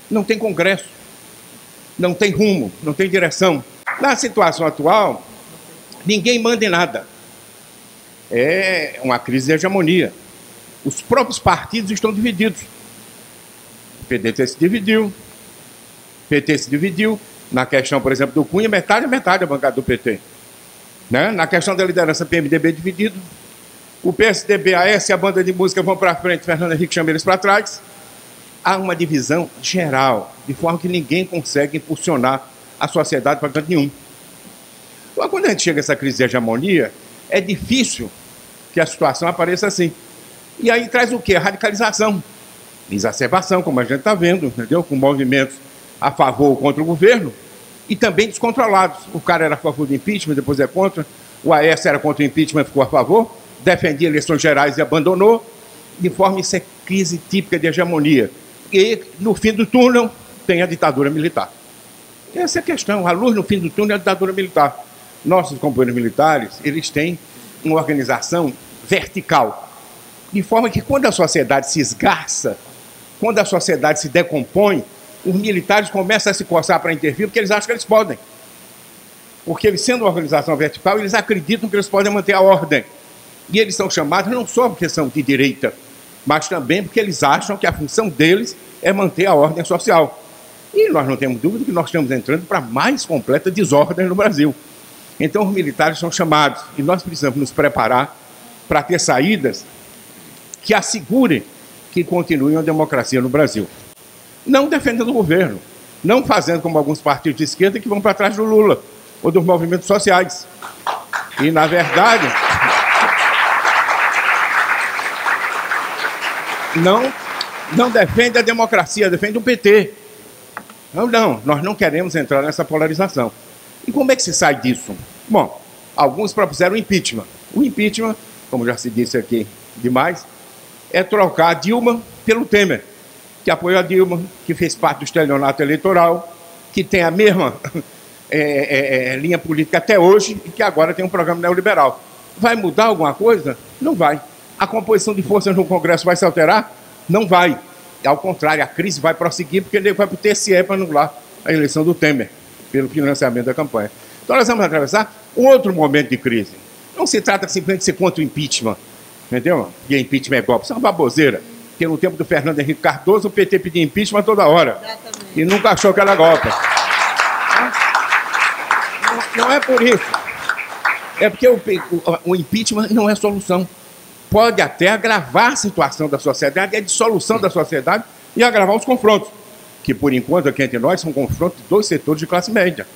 Não tem congresso. Não tem rumo, não tem direção. Na situação atual, ninguém manda em nada. É uma crise de hegemonia. Os próprios partidos estão divididos. O PDT se dividiu, o PT se dividiu. Na questão, por exemplo, do Cunha, metade a bancada do PT. Né? Na questão da liderança, PMDB dividido. O PSDB, a S e a banda de música vão para frente, Fernando Henrique chama eles para trás. Há uma divisão geral, de forma que ninguém consegue impulsionar a sociedade para canto nenhum. Então, quando a gente chega a essa crise de hegemonia, é difícil que a situação apareça assim. E aí traz o quê? A radicalização, exacerbação, como a gente está vendo, entendeu? Com movimentos a favor ou contra o governo, e também descontrolados. O cara era a favor do impeachment, depois é contra. O Aécio era contra o impeachment e ficou a favor. Defendia eleições gerais e abandonou. De forma, isso é crise típica de hegemonia. E, no fim do túnel, tem a ditadura militar. Essa é a questão. A luz no fim do túnel é a ditadura militar. Nossos companheiros militares, eles têm uma organização vertical. De forma que, quando a sociedade se esgarça, quando a sociedade se decompõe, os militares começam a se coçar para intervir porque eles acham que eles podem. Porque eles, sendo uma organização vertical, eles acreditam que eles podem manter a ordem. E eles são chamados não só porque são de direita, mas também porque eles acham que a função deles é manter a ordem social. E nós não temos dúvida que nós estamos entrando para a mais completa desordem no Brasil. Então, os militares são chamados e nós precisamos nos preparar para ter saídas que assegurem que continue uma democracia no Brasil. Não defendendo o governo, não fazendo como alguns partidos de esquerda que vão para trás do Lula ou dos movimentos sociais. E, na verdade, não defende a democracia, defende o PT. Não, nós não queremos entrar nessa polarização. E como é que se sai disso? Bom, alguns propuseram impeachment. O impeachment, como já se disse aqui demais, é trocar a Dilma pelo Temer, que apoiou a Dilma, que fez parte do estelionato eleitoral, que tem a mesma linha política até hoje e que agora tem um programa neoliberal. Vai mudar alguma coisa? Não vai. A composição de forças no Congresso vai se alterar? Não vai. Ao contrário, a crise vai prosseguir porque ele vai para o TSE para anular a eleição do Temer, pelo financiamento da campanha. Então nós vamos atravessar outro momento de crise. Não se trata simplesmente de ser contra o impeachment, entendeu? E impeachment é golpe, isso é uma baboseira. Porque no tempo do Fernando Henrique Cardoso, o PT pedia impeachment toda hora. Exatamente. E nunca achou que era golpe. Não é por isso. É porque o impeachment não é solução. Pode até agravar a situação da sociedade, a dissolução da sociedade e agravar os confrontos. Que, por enquanto, aqui entre nós, são confrontos de dois setores de classe média.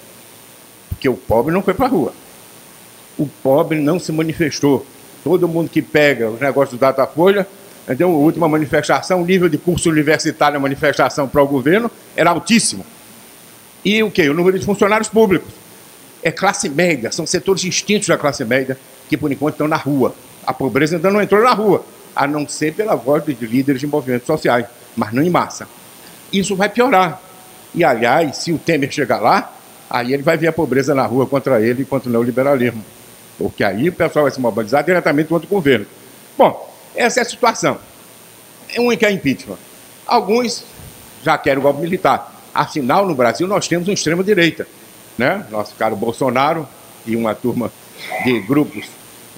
Porque o pobre não foi para a rua. O pobre não se manifestou. Todo mundo que pega os negócios do Datafolha, entendeu? A última manifestação, o nível de curso universitário na manifestação para o governo era altíssimo. E o quê? O número de funcionários públicos. É classe média, são setores distintos da classe média que, por enquanto, estão na rua. A pobreza ainda não entrou na rua, a não ser pela voz de líderes de movimentos sociais, mas não em massa. Isso vai piorar. E, aliás, se o Temer chegar lá, aí ele vai ver a pobreza na rua contra ele e contra o neoliberalismo. Porque aí o pessoal vai se mobilizar diretamente contra o governo. Bom, essa é a situação. Um quer impeachment. Alguns já querem o golpe militar. Afinal, no Brasil, nós temos uma extrema-direita. Né? Nosso caro Bolsonaro e uma turma de grupos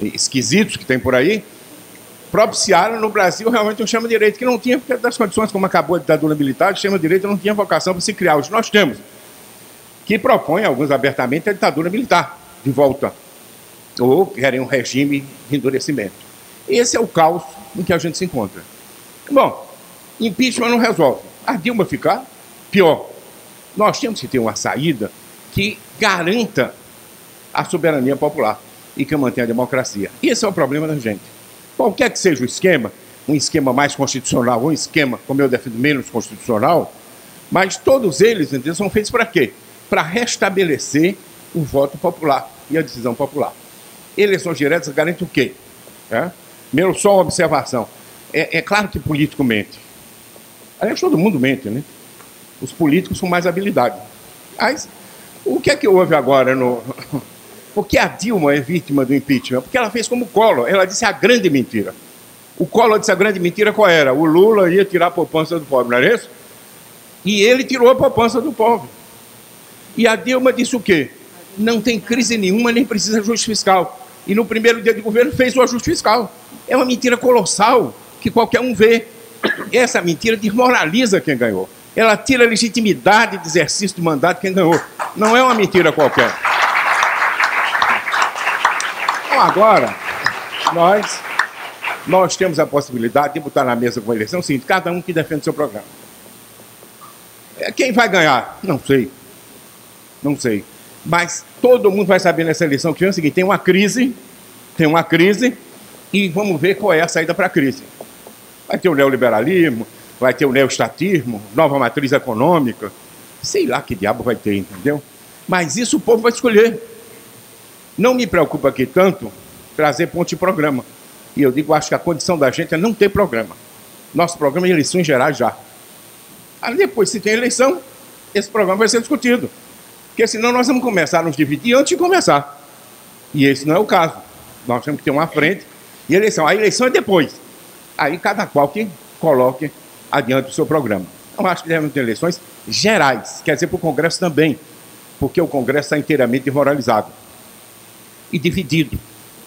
esquisitos que tem por aí, propiciaram no Brasil realmente um extrema-direita que não tinha, porque das condições como acabou a ditadura militar, o extrema-direita não tinha vocação para se criar. Hoje nós temos, que propõem, alguns abertamente, a ditadura militar de volta, ou querem um regime de endurecimento. Esse é o caos em que a gente se encontra. Bom, impeachment não resolve. A Dilma ficar, pior. Nós temos que ter uma saída que garanta a soberania popular e que mantenha a democracia. Esse é o problema da gente. Qualquer que seja o esquema, um esquema mais constitucional, ou um esquema, como eu defendo, menos constitucional, mas todos eles, entendeu, são feitos para quê? Para restabelecer o voto popular e a decisão popular. Eleições diretas garantem o quê? Primeiro, só uma observação. É claro que político mente. Aliás, todo mundo mente, né? Os políticos com mais habilidade. Mas o que é que houve agora no... Por que a Dilma é vítima do impeachment? Porque ela fez como o Collor, ela disse a grande mentira. O Collor disse a grande mentira qual era? O Lula ia tirar a poupança do pobre, não era isso? E ele tirou a poupança do pobre. E a Dilma disse o quê? Não tem crise nenhuma, nem precisa de ajuste fiscal. E no primeiro dia de governo fez o ajuste fiscal. É uma mentira colossal que qualquer um vê. Essa mentira desmoraliza quem ganhou. Ela tira a legitimidade de exercício do mandato de quem ganhou. Não é uma mentira qualquer. Então, agora, nós temos a possibilidade de botar na mesa com a eleição, sim, cada um que defende o seu programa. Quem vai ganhar? Não sei. Não sei. Mas todo mundo vai saber nessa eleição que é o seguinte, tem uma crise, e vamos ver qual é a saída para a crise. Vai ter o neoliberalismo, vai ter o neoestatismo, nova matriz econômica, sei lá que diabo vai ter, entendeu? Mas isso o povo vai escolher. Não me preocupa aqui tanto trazer ponto de programa. E eu digo, acho que a condição da gente é não ter programa. Nosso programa é eleições gerais já. Aí depois, se tem eleição, esse programa vai ser discutido. Porque senão nós vamos começar a nos dividir antes de começar. E esse não é o caso. Nós temos que ter uma frente e eleição. A eleição é depois. Aí cada qual que coloque adiante o seu programa. Não acho que devemos ter eleições gerais, quer dizer, para o Congresso também, porque o Congresso está inteiramente desmoralizado e dividido.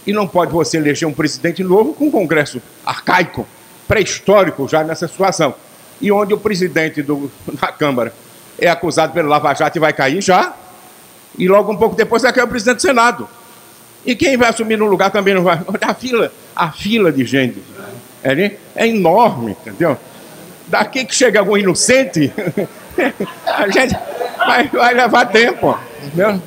E não pode você eleger um presidente novo com um Congresso arcaico, pré-histórico já nessa situação. E onde o presidente da Câmara é acusado pelo Lava Jato e vai cair já, e logo um pouco depois vai cair o presidente do Senado. E quem vai assumir no lugar também não vai. A fila de gente é enorme, entendeu? Daqui que chega algum inocente, a gente vai levar tempo, entendeu?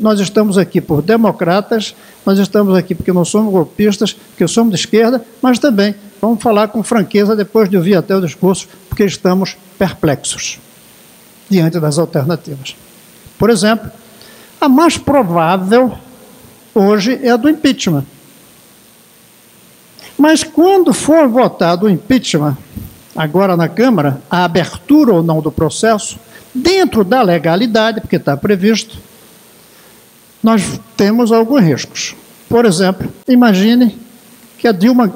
Nós estamos aqui por democratas, nós estamos aqui porque não somos golpistas, porque somos de esquerda, mas também vamos falar com franqueza depois de ouvir até o discurso, porque estamos perplexos diante das alternativas. Por exemplo, a mais provável hoje é a do impeachment. Mas quando for votado o impeachment, agora na Câmara, a abertura ou não do processo, dentro da legalidade, porque está previsto, nós temos alguns riscos. Por exemplo, imagine que a Dilma,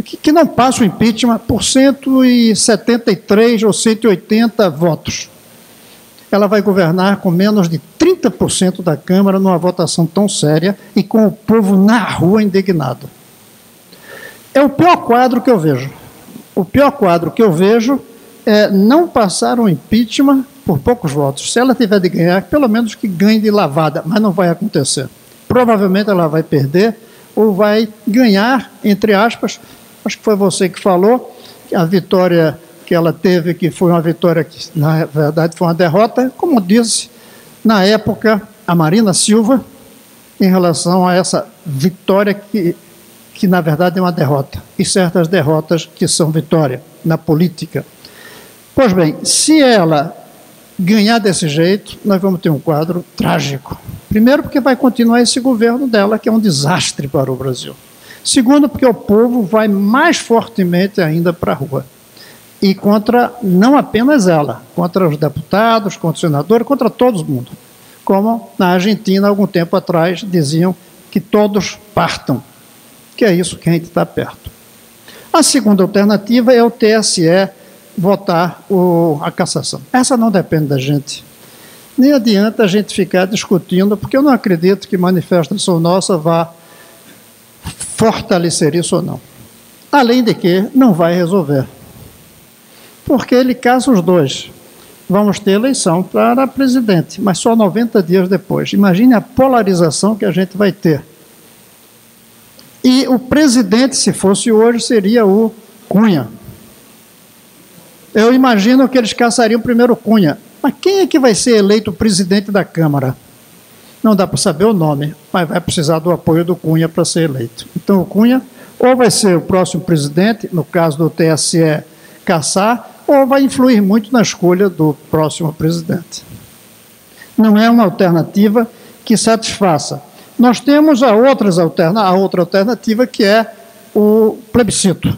que não passa o impeachment por 173 ou 180 votos. Ela vai governar com menos de 30% da Câmara numa votação tão séria e com o povo na rua indignado. É o pior quadro que eu vejo. O pior quadro que eu vejo é não passar o impeachment por poucos votos. Se ela tiver de ganhar, pelo menos que ganhe de lavada, mas não vai acontecer. Provavelmente ela vai perder ou vai ganhar, entre aspas, acho que foi você que falou, que a vitória que ela teve, que foi uma vitória que, na verdade, foi uma derrota, como disse, na época, a Marina Silva, em relação a essa vitória que na verdade, é uma derrota, e certas derrotas que são vitória na política. Pois bem, se ela ganhar desse jeito, nós vamos ter um quadro trágico. Primeiro, porque vai continuar esse governo dela, que é um desastre para o Brasil. Segundo, porque o povo vai mais fortemente ainda para a rua. E contra, não apenas ela, contra os deputados, contra os senadores, contra todo mundo. Como na Argentina, algum tempo atrás, diziam que todos partam, que é isso que a gente está perto. A segunda alternativa é o TSE votar a cassação. Essa não depende da gente. Nem adianta a gente ficar discutindo, porque eu não acredito que manifestação nossa vá fortalecer isso ou não. Além de que não vai resolver. Porque ele casa os dois. Vamos ter eleição para presidente, mas só 90 dias depois. Imagine a polarização que a gente vai ter. E o presidente, se fosse hoje, seria o Cunha. Eu imagino que eles caçariam primeiro Cunha. Mas quem é que vai ser eleito presidente da Câmara? Não dá para saber o nome, mas vai precisar do apoio do Cunha para ser eleito. Então o Cunha ou vai ser o próximo presidente, no caso do TSE caçar, ou vai influir muito na escolha do próximo presidente. Não é uma alternativa que satisfaça. Nós temos a outra alternativa, que é o plebiscito,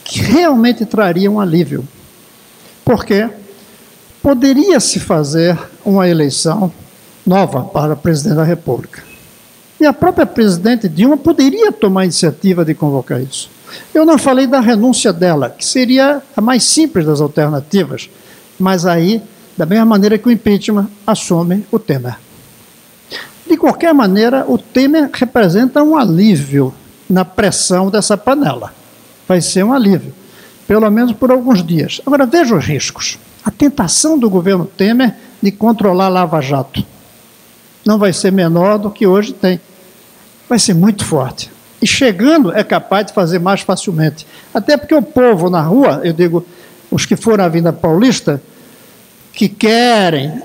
que realmente traria um alívio. Porque poderia-se fazer uma eleição nova para presidente da República. E a própria presidente Dilma poderia tomar a iniciativa de convocar isso. Eu não falei da renúncia dela, que seria a mais simples das alternativas, mas aí, da mesma maneira que o impeachment, assume o Temer. De qualquer maneira, o Temer representa um alívio na pressão dessa panela. Vai ser um alívio, pelo menos por alguns dias. Agora, veja os riscos. A tentação do governo Temer de controlar a Lava Jato não vai ser menor do que hoje tem. Vai ser muito forte. E chegando, é capaz de fazer mais facilmente. Até porque o povo na rua, eu digo, os que foram à Avenida Paulista, que querem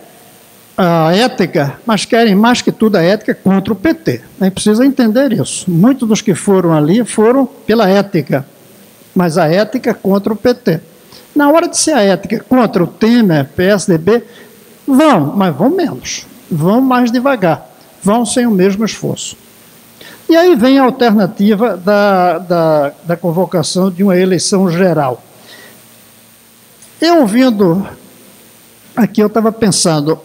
a ética, mas querem mais que tudo a ética contra o PT. A gente precisa entender isso. Muitos dos que foram ali foram pela ética, mas a ética contra o PT. Na hora de ser a ética contra o Temer, PSDB, vão, mas vão menos. Vão mais devagar, vão sem o mesmo esforço. E aí vem a alternativa da convocação de uma eleição geral. Eu ouvindo aqui, eu estava pensando,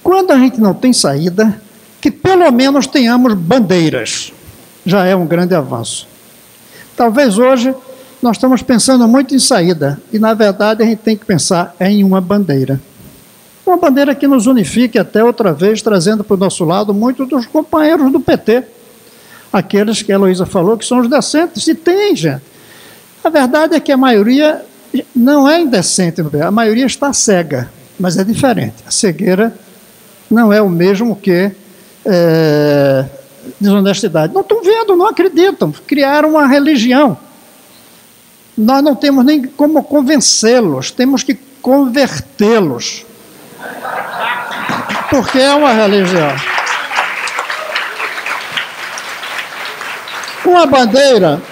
quando a gente não tem saída, que pelo menos tenhamos bandeiras. Já é um grande avanço. Talvez hoje nós estamos pensando muito em saída, e na verdade a gente tem que pensar em uma bandeira. Uma bandeira que nos unifique até outra vez, trazendo para o nosso lado muitos dos companheiros do PT. Aqueles que a Heloísa falou que são os decentes, e tem, gente. A verdade é que a maioria não é indecente, a maioria está cega, mas é diferente. A cegueira não é o mesmo que desonestidade. Não estão vendo, não acreditam, criaram uma religião. Nós não temos nem como convencê-los, temos que convertê-los. Porque é uma religião. Uma bandeira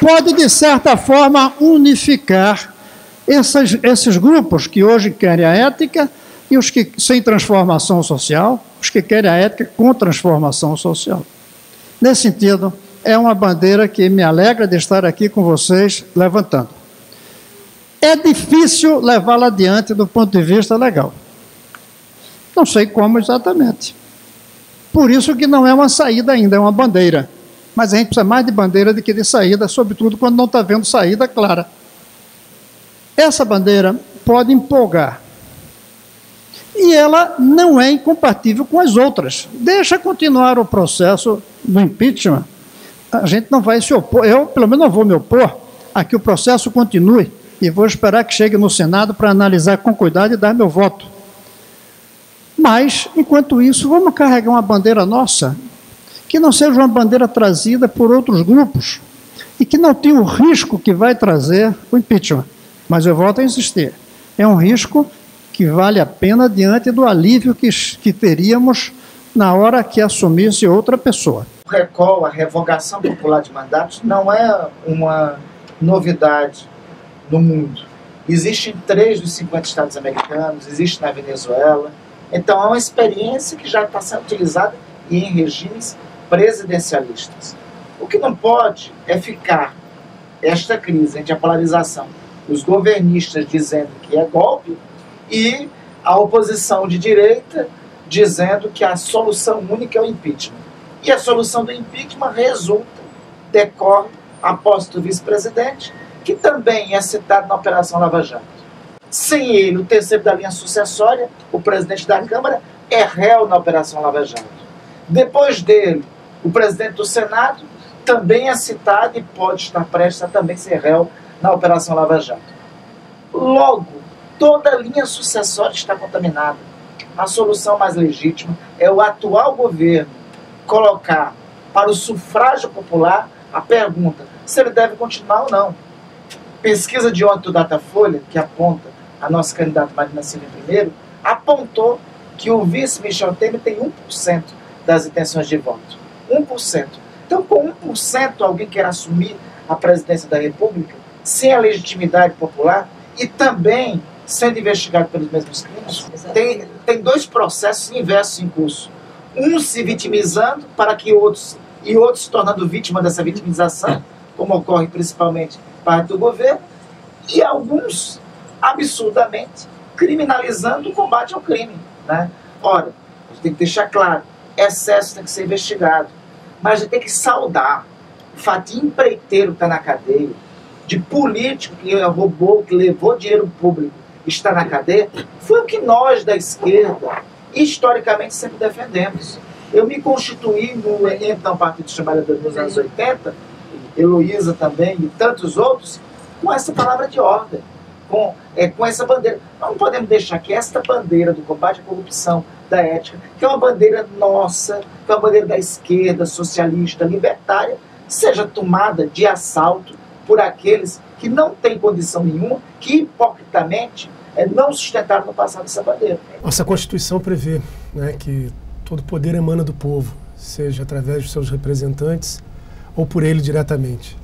pode, de certa forma, unificar esses grupos que hoje querem a ética e os que sem transformação social, os que querem a ética com transformação social. Nesse sentido, é uma bandeira que me alegra de estar aqui com vocês levantando. É difícil levá-la adiante do ponto de vista legal. Não sei como exatamente. Por isso que não é uma saída ainda, é uma bandeira. Mas a gente precisa mais de bandeira do que de saída, sobretudo quando não está vendo saída clara. Essa bandeira pode empolgar. E ela não é incompatível com as outras. Deixa continuar o processo do impeachment. A gente não vai se opor, eu pelo menos não vou me opor a que o processo continue e vou esperar que chegue no Senado para analisar com cuidado e dar meu voto. Mas, enquanto isso, vamos carregar uma bandeira nossa, que não seja uma bandeira trazida por outros grupos e que não tenha o risco que vai trazer o impeachment. Mas eu volto a insistir, é um risco que vale a pena diante do alívio que teríamos na hora que assumisse outra pessoa. O recall, a revogação popular de mandatos, não é uma novidade no mundo. Existe em 3 dos 50 estados americanos, existe na Venezuela. Então, é uma experiência que já está sendo utilizada em regimes presidencialistas. O que não pode é ficar esta crise entre a polarização, os governistas dizendo que é golpe e a oposição de direita dizendo que a solução única é o impeachment. E a solução do impeachment decorre a posse do vice-presidente, que também é citado na Operação Lava Jato. Sem ele, o terceiro da linha sucessória, o presidente da Câmara, é réu na Operação Lava Jato. Depois dele, o presidente do Senado também é citado e pode estar prestes a também ser réu na Operação Lava Jato. Logo, toda a linha sucessória está contaminada. A solução mais legítima é o atual governo colocar para o sufrágio popular a pergunta se ele deve continuar ou não. Pesquisa de ontem do Datafolha, que aponta a nossa candidata Marina Silva em primeiro, apontou que o vice Michel Temer tem 1% das intenções de voto. 1%. Então, com 1%, alguém quer assumir a presidência da República sem a legitimidade popular e também sendo investigado pelos mesmos crimes? Tem 2 processos inversos em curso. Um se vitimizando para que outros se tornando vítima dessa vitimização, como ocorre principalmente parte do governo, e alguns absurdamente criminalizando o combate ao crime, né? Ora, a gente tem que deixar claro, excesso tem que ser investigado, mas a gente tem que saudar o fato de empreiteiro que está na cadeia, de político que roubou, que levou dinheiro público, está na cadeia, foi o que nós da esquerda historicamente sempre defendemos. Eu me constituí no então Partido dos Trabalhadores nos anos 80, Heloísa também e tantos outros, com essa palavra de ordem, com essa bandeira. Nós não podemos deixar que esta bandeira do combate à corrupção, da ética, que é uma bandeira nossa, que é uma bandeira da esquerda, socialista, libertária, seja tomada de assalto por aqueles que não têm condição nenhuma, que hipocritamente não sustentaram no passado essa bandeira. Nossa Constituição prevê, né, que todo poder emana do povo, seja através de seus representantes ou por ele diretamente.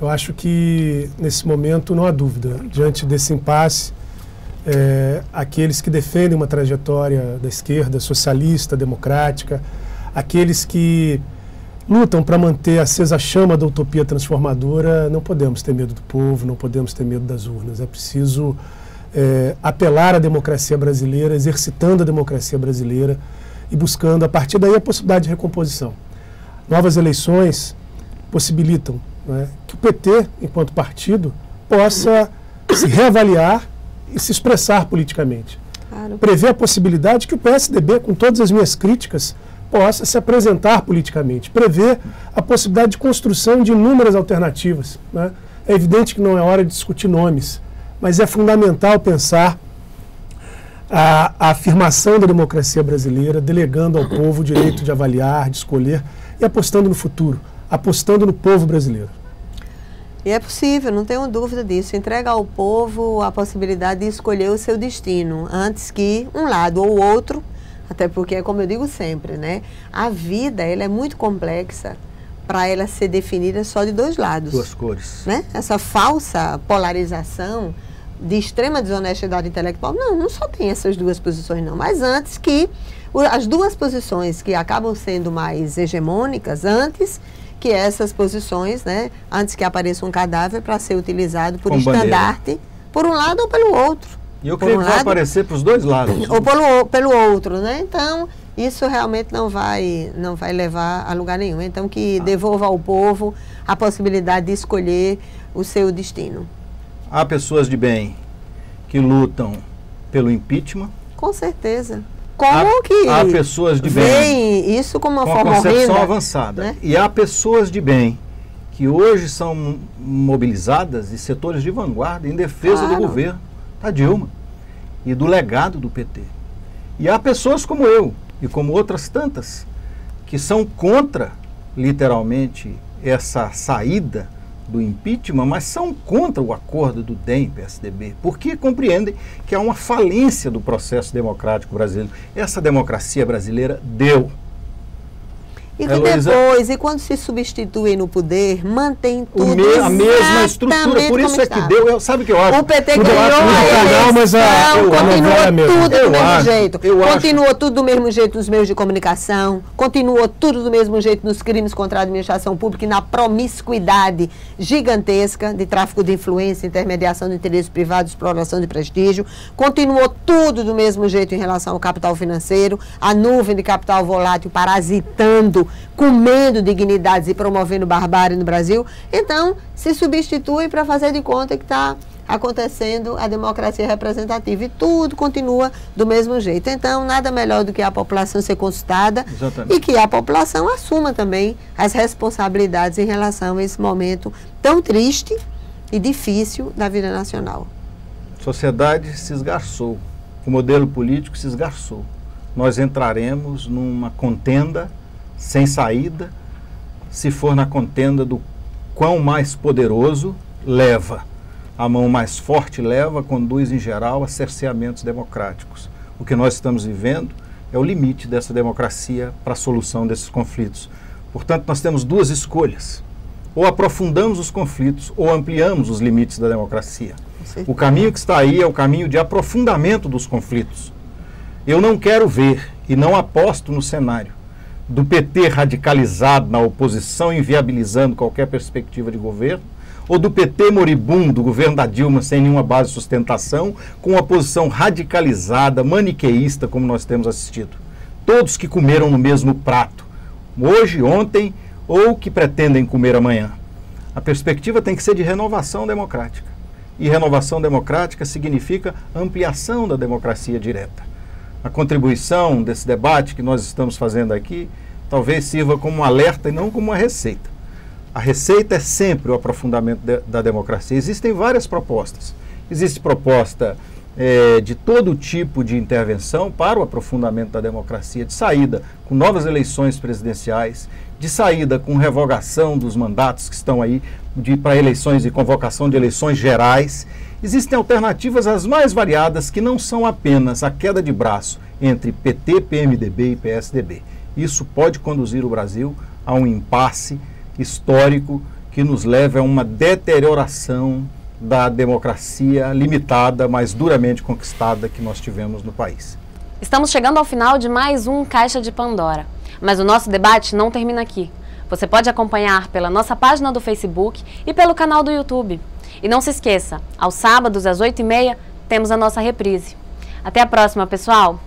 Eu acho que, nesse momento, não há dúvida, diante desse impasse, aqueles que defendem uma trajetória da esquerda, socialista, democrática, aqueles que lutam para manter acesa a chama da utopia transformadora, não podemos ter medo do povo, não podemos ter medo das urnas. É preciso apelar à democracia brasileira, exercitando a democracia brasileira e buscando, a partir daí, a possibilidade de recomposição. Novas eleições possibilitam né, que o PT, enquanto partido, possa se reavaliar e se expressar politicamente. Claro. Prevê a possibilidade que o PSDB, com todas as minhas críticas, possa se apresentar politicamente. Prevê a possibilidade de construção de inúmeras alternativas, né? É evidente que não é hora de discutir nomes, mas é fundamental pensar a afirmação da democracia brasileira, delegando ao povo o direito de avaliar, de escolher e apostando no futuro, apostando no povo brasileiro. E é possível, não tenho dúvida disso, entrega ao povo a possibilidade de escolher o seu destino, antes que um lado ou outro, até porque, como eu digo sempre, né, a vida ela é muito complexa para ela ser definida só de dois lados. Duas cores. Né? Essa falsa polarização de extrema desonestidade intelectual, não só tem essas duas posições não, mas antes que, as duas posições que acabam sendo mais hegemônicas, antes que essas posições, né, antes que apareça um cadáver para ser utilizado por estandarte, por um lado ou pelo outro. E eu creio que vai aparecer para os dois lados. Ou pelo outro, né? Então, isso realmente não vai levar a lugar nenhum. Então, que devolva ao povo a possibilidade de escolher o seu destino. Há pessoas de bem que lutam pelo impeachment. Com certeza. Como que há pessoas de bem veem isso como uma forma concepção horrenda, avançada. Né? E há pessoas de bem que hoje são mobilizadas em setores de vanguarda em defesa do governo da Dilma e do legado do PT. E há pessoas como eu e como outras tantas que são contra, literalmente, essa saída do impeachment, mas são contra o acordo do DEM-PSDB, porque compreendem que há uma falência do processo democrático brasileiro. Essa democracia brasileira deu. E que depois, e quando se substituem no poder, mantém tudo a mesma estrutura, por isso é que deu, sabe o que eu acho? O PT ganhou a eleição, continua tudo do mesmo jeito, continua tudo do mesmo jeito nos meios de comunicação, continua tudo do mesmo jeito nos crimes contra a administração pública e na promiscuidade gigantesca de tráfico de influência, intermediação de interesses privados, exploração de prestígio, continuou tudo do mesmo jeito em relação ao capital financeiro, a nuvem de capital volátil parasitando, comendo dignidades e promovendo barbárie no Brasil. Então, se substitui para fazer de conta que está acontecendo a democracia representativa e tudo continua do mesmo jeito. Então, nada melhor do que a população ser consultada. Exatamente. E que a população assuma também as responsabilidades em relação a esse momento tão triste e difícil da vida nacional. A sociedade se esgarçou, o modelo político se esgarçou. Nós entraremos numa contenda sem saída, se for na contenda do quão mais poderoso leva, a mão mais forte leva, conduz em geral a cerceamentos democráticos. O que nós estamos vivendo é o limite dessa democracia para a solução desses conflitos. Portanto, nós temos duas escolhas: ou aprofundamos os conflitos ou ampliamos os limites da democracia. O caminho que está aí é o caminho de aprofundamento dos conflitos. Eu não quero ver e não aposto no cenário do PT radicalizado na oposição, inviabilizando qualquer perspectiva de governo, ou do PT moribundo, do governo da Dilma, sem nenhuma base de sustentação, com uma posição radicalizada, maniqueísta, como nós temos assistido. Todos que comeram no mesmo prato, hoje, ontem, ou que pretendem comer amanhã. A perspectiva tem que ser de renovação democrática. E renovação democrática significa ampliação da democracia direta. A contribuição desse debate que nós estamos fazendo aqui talvez sirva como um alerta e não como uma receita. A receita é sempre o aprofundamento da democracia. Existem várias propostas. Existe proposta de todo tipo de intervenção para o aprofundamento da democracia, de saída com novas eleições presidenciais, de saída com revogação dos mandatos que estão aí para eleições e convocação de eleições gerais. Existem alternativas as mais variadas que não são apenas a queda de braço entre PT, PMDB e PSDB. Isso pode conduzir o Brasil a um impasse histórico que nos leve a uma deterioração da democracia limitada, mas duramente conquistada que nós tivemos no país. Estamos chegando ao final de mais um Caixa de Pandora, mas o nosso debate não termina aqui. Você pode acompanhar pela nossa página do Facebook e pelo canal do YouTube. E não se esqueça, aos sábados às 8h30 temos a nossa reprise. Até a próxima, pessoal!